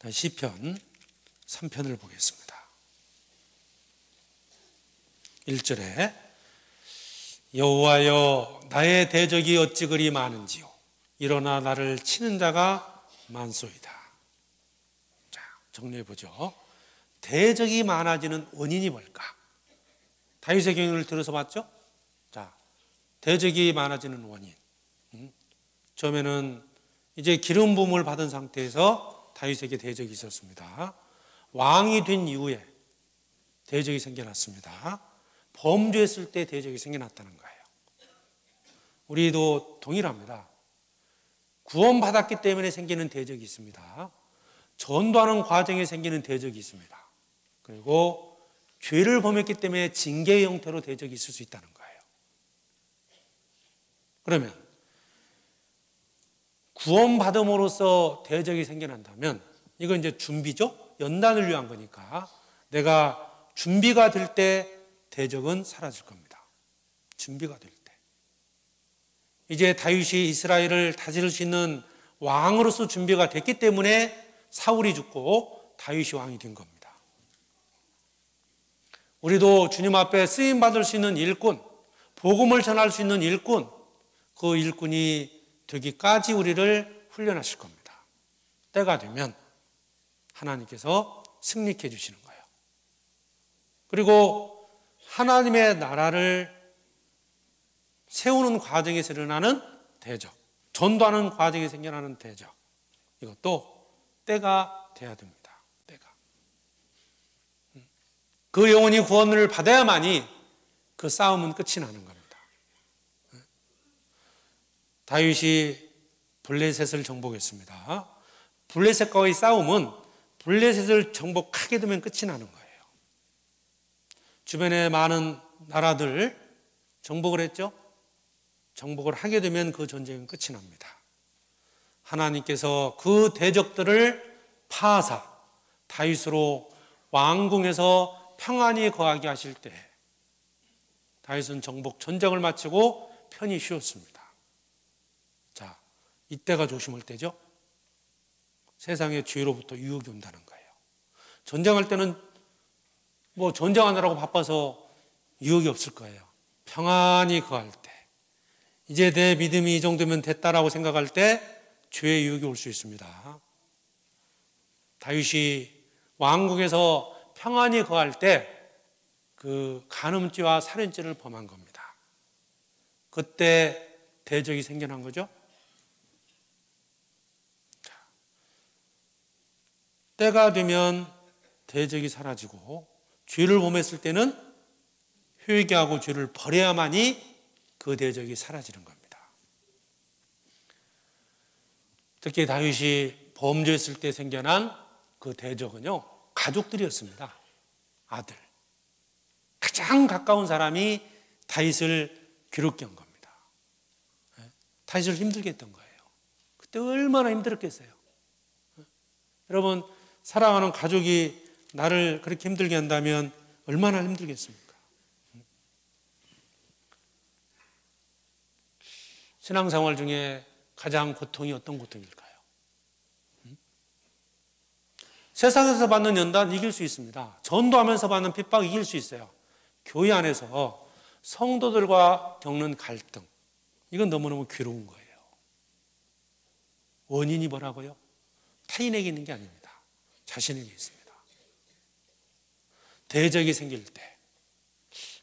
Speaker 1: 시편 3편을 보겠습니다. 1절에 여호와여 나의 대적이 어찌 그리 많은지요 일어나 나를 치는 자가 많소이다. 자, 정리해보죠. 대적이 많아지는 원인이 뭘까? 다윗의 경우를 들어서 봤죠? 자, 대적이 많아지는 원인. 처음에는 이제 기름 부음을 받은 상태에서 다윗에게 대적이 있었습니다. 왕이 된 이후에 대적이 생겨났습니다. 범죄했을 때 대적이 생겨났다는 거예요. 우리도 동일합니다. 구원받았기 때문에 생기는 대적이 있습니다. 전도하는 과정에 생기는 대적이 있습니다. 그리고 죄를 범했기 때문에 징계의 형태로 대적이 있을 수 있다는 거예요. 그러면 구원받음으로써 대적이 생겨난다면 이건 이제 준비죠? 연단을 위한 거니까 내가 준비가 될 때 대적은 사라질 겁니다. 준비가 될 때. 이제 다윗이 이스라엘을 다스릴 수 있는 왕으로서 준비가 됐기 때문에 사울이 죽고 다윗이 왕이 된 겁니다. 우리도 주님 앞에 쓰임받을 수 있는 일꾼, 복음을 전할 수 있는 일꾼, 그 일꾼이 되기까지 우리를 훈련하실 겁니다. 때가 되면 하나님께서 승리케 해주시는 거예요. 그리고 하나님의 나라를 세우는 과정에서 일어나는 대적, 전도하는 과정에서 생겨나는 대적, 이것도 때가 돼야 됩니다. 때가. 그 영혼이 구원을 받아야만이 그 싸움은 끝이 나는 겁니다. 다윗이 블레셋을 정복했습니다. 블레셋과의 싸움은 블레셋을 정복하게 되면 끝이 나는 거예요. 주변에 많은 나라들 정복을 했죠. 정복을 하게 되면 그 전쟁은 끝이 납니다. 하나님께서 그 대적들을 파하사 다윗으로 왕궁에서 평안히 거하게 하실 때 다윗은 정복 전쟁을 마치고 편히 쉬었습니다. 자, 이때가 조심할 때죠. 세상의 죄로부터 유혹이 온다는 거예요. 전쟁할 때는 뭐 전쟁하느라고 바빠서 유혹이 없을 거예요. 평안히 거할 때, 이제 내 믿음이 이 정도면 됐다라고 생각할 때 죄의 유혹이 올 수 있습니다. 다윗이 왕국에서 평안히 거할 때 그 간음죄와 살인죄를 범한 겁니다. 그때 대적이 생겨난 거죠. 때가 되면 대적이 사라지고 죄를 범했을 때는 회개하고 죄를 버려야만이 그 대적이 사라지는 겁니다. 특히 다윗이 범죄했을 때 생겨난 그 대적은요, 가족들이었습니다. 아들, 가장 가까운 사람이 다윗을 괴롭게 한 겁니다. 다윗을 힘들게 했던 거예요. 그때 얼마나 힘들었겠어요. 여러분, 사랑하는 가족이 나를 그렇게 힘들게 한다면 얼마나 힘들겠습니까? 신앙생활 중에 가장 고통이 어떤 고통일까요? 세상에서 받는 연단 이길 수 있습니다. 전도하면서 받는 핍박 이길 수 있어요. 교회 안에서 성도들과 겪는 갈등, 이건 너무너무 괴로운 거예요. 원인이 뭐라고요? 타인에게 있는 게 아닙니다. 자신에게 있습니다. 대적이 생길 때,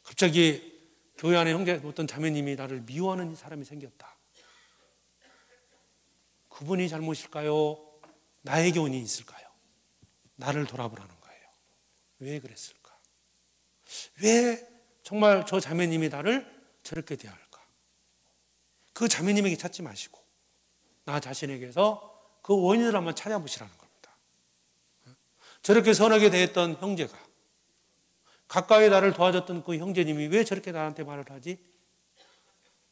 Speaker 1: 갑자기 교회 안에 형제, 어떤 자매님이 나를 미워하는 사람이 생겼다. 그분이 잘못일까요? 나에게 원인이 있을까요? 나를 돌아보라는 거예요. 왜 그랬을까? 왜 정말 저 자매님이 나를 저렇게 대할까? 그 자매님에게 찾지 마시고 나 자신에게서 그 원인을 한번 찾아보시라는 겁니다. 저렇게 선하게 대했던 형제가, 가까이 나를 도와줬던 그 형제님이 왜 저렇게 나한테 말을 하지?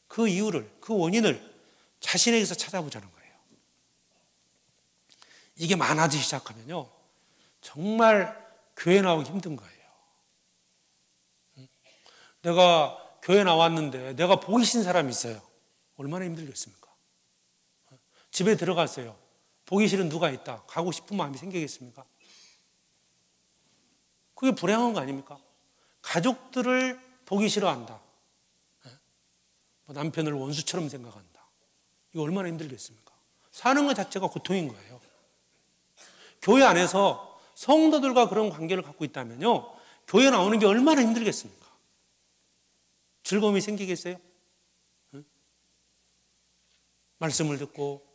Speaker 1: 그 이유를, 그 원인을 자신에게서 찾아보자는 거예요. 이게 많아지기 시작하면요, 정말 교회 나오기 힘든 거예요. 내가 교회 나왔는데 내가 보기 싫은 사람이 있어요. 얼마나 힘들겠습니까? 집에 들어갔어요. 보기 싫은 누가 있다. 가고 싶은 마음이 생기겠습니까? 그게 불행한 거 아닙니까? 가족들을 보기 싫어한다. 남편을 원수처럼 생각한다. 이거 얼마나 힘들겠습니까? 사는 것 자체가 고통인 거예요. 교회 안에서 성도들과 그런 관계를 갖고 있다면요, 교회 나오는 게 얼마나 힘들겠습니까? 즐거움이 생기겠어요? 응? 말씀을 듣고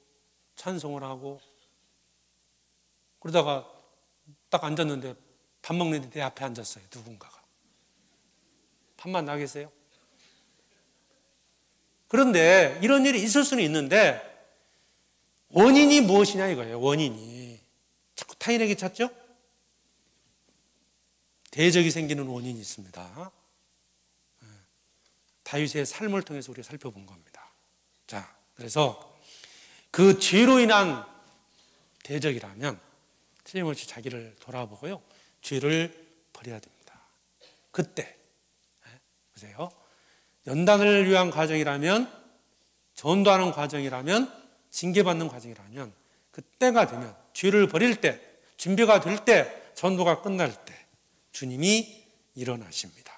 Speaker 1: 찬송을 하고 그러다가 딱 앉았는데 밥 먹는데 내 앞에 앉았어요. 누군가가. 밥만 나겠어요? 그런데 이런 일이 있을 수는 있는데 원인이 무엇이냐 이거예요. 원인이. 자꾸 타인에게 찾죠? 대적이 생기는 원인이 있습니다. 다윗의 삶을 통해서 우리가 살펴본 겁니다. 자, 그래서 그 죄로 인한 대적이라면 틀림없이 자기를 돌아보고요, 죄를 버려야 됩니다. 그때 보세요. 연단을 위한 과정이라면, 전도하는 과정이라면, 징계받는 과정이라면, 그때가 되면, 죄를 버릴 때, 준비가 될 때, 전도가 끝날 때 주님이 일어나십니다.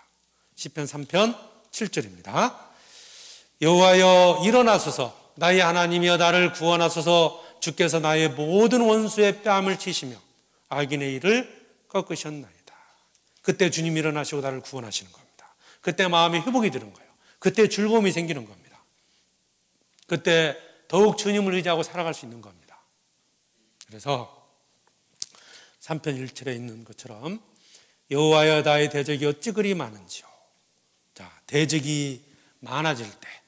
Speaker 1: 시편 3편 7절입니다. 여호와여 일어나소서, 나의 하나님이여 나를 구원하소서. 주께서 나의 모든 원수의 뺨을 치시며 악인의 일을 꺾으셨나이다. 그때 주님이 일어나시고 나를 구원하시는 겁니다. 그때 마음에 회복이 되는 거예요. 그때 즐거움이 생기는 겁니다. 그때 더욱 주님을 의지하고 살아갈 수 있는 겁니다. 그래서 3편 1절에 있는 것처럼 여호와여 나의 대적이 어찌 그리 많은지요. 자, 대적이 많아질 때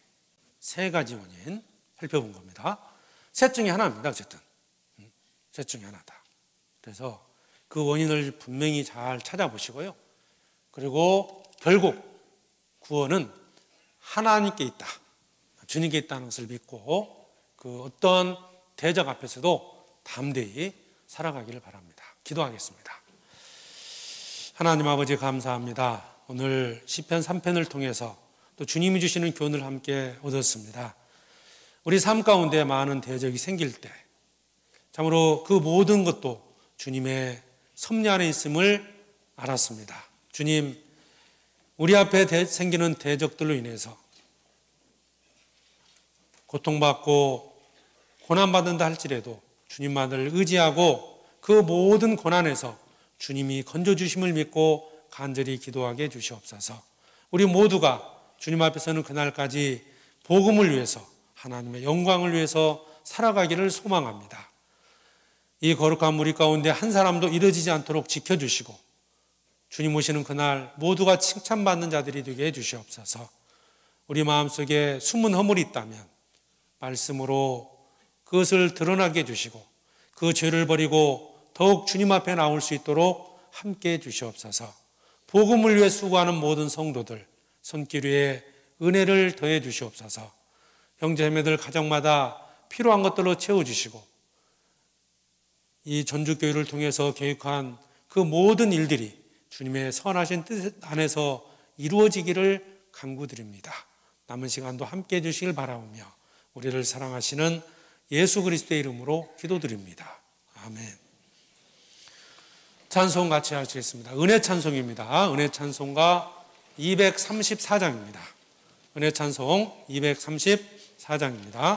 Speaker 1: 세 가지 원인 살펴본 겁니다. 셋 중에 하나입니다. 어쨌든 셋 중에 하나다. 그래서 그 원인을 분명히 잘 찾아보시고요. 그리고 결국 구원은 하나님께 있다, 주님께 있다는 것을 믿고 그 어떤 대적 앞에서도 담대히 살아가기를 바랍니다. 기도하겠습니다. 하나님 아버지 감사합니다. 오늘 시편 3편을 통해서 또 주님이 주시는 교훈을 함께 얻었습니다. 우리 삶 가운데 많은 대적이 생길 때 참으로 그 모든 것도 주님의 섭리 안에 있음을 알았습니다. 주님, 우리 앞에 생기는 대적들로 인해서 고통받고 고난받는다 할지라도 주님만을 의지하고 그 모든 고난에서 주님이 건져주심을 믿고 간절히 기도하게 해주시옵소서. 우리 모두가 주님 앞에 서는 그날까지 복음을 위해서, 하나님의 영광을 위해서 살아가기를 소망합니다. 이 거룩한 무리 가운데 한 사람도 이뤄지지 않도록 지켜주시고 주님 오시는 그날 모두가 칭찬받는 자들이 되게 해주시옵소서. 우리 마음속에 숨은 허물이 있다면 말씀으로 그것을 드러나게 해주시고 그 죄를 버리고 더욱 주님 앞에 나올 수 있도록 함께 해주시옵소서. 복음을 위해 수고하는 모든 성도들 손길 위에 은혜를 더해 주시옵소서. 형제자매들 가정마다 필요한 것들로 채워주시고 이 전주교회를 통해서 계획한 그 모든 일들이 주님의 선하신 뜻 안에서 이루어지기를 간구드립니다. 남은 시간도 함께해 주시길 바라오며 우리를 사랑하시는 예수 그리스도의 이름으로 기도드립니다. 아멘. 찬송 같이 하시겠습니다. 은혜 찬송입니다. 은혜 찬송가 234장입니다. 은혜 찬송 234장입니다.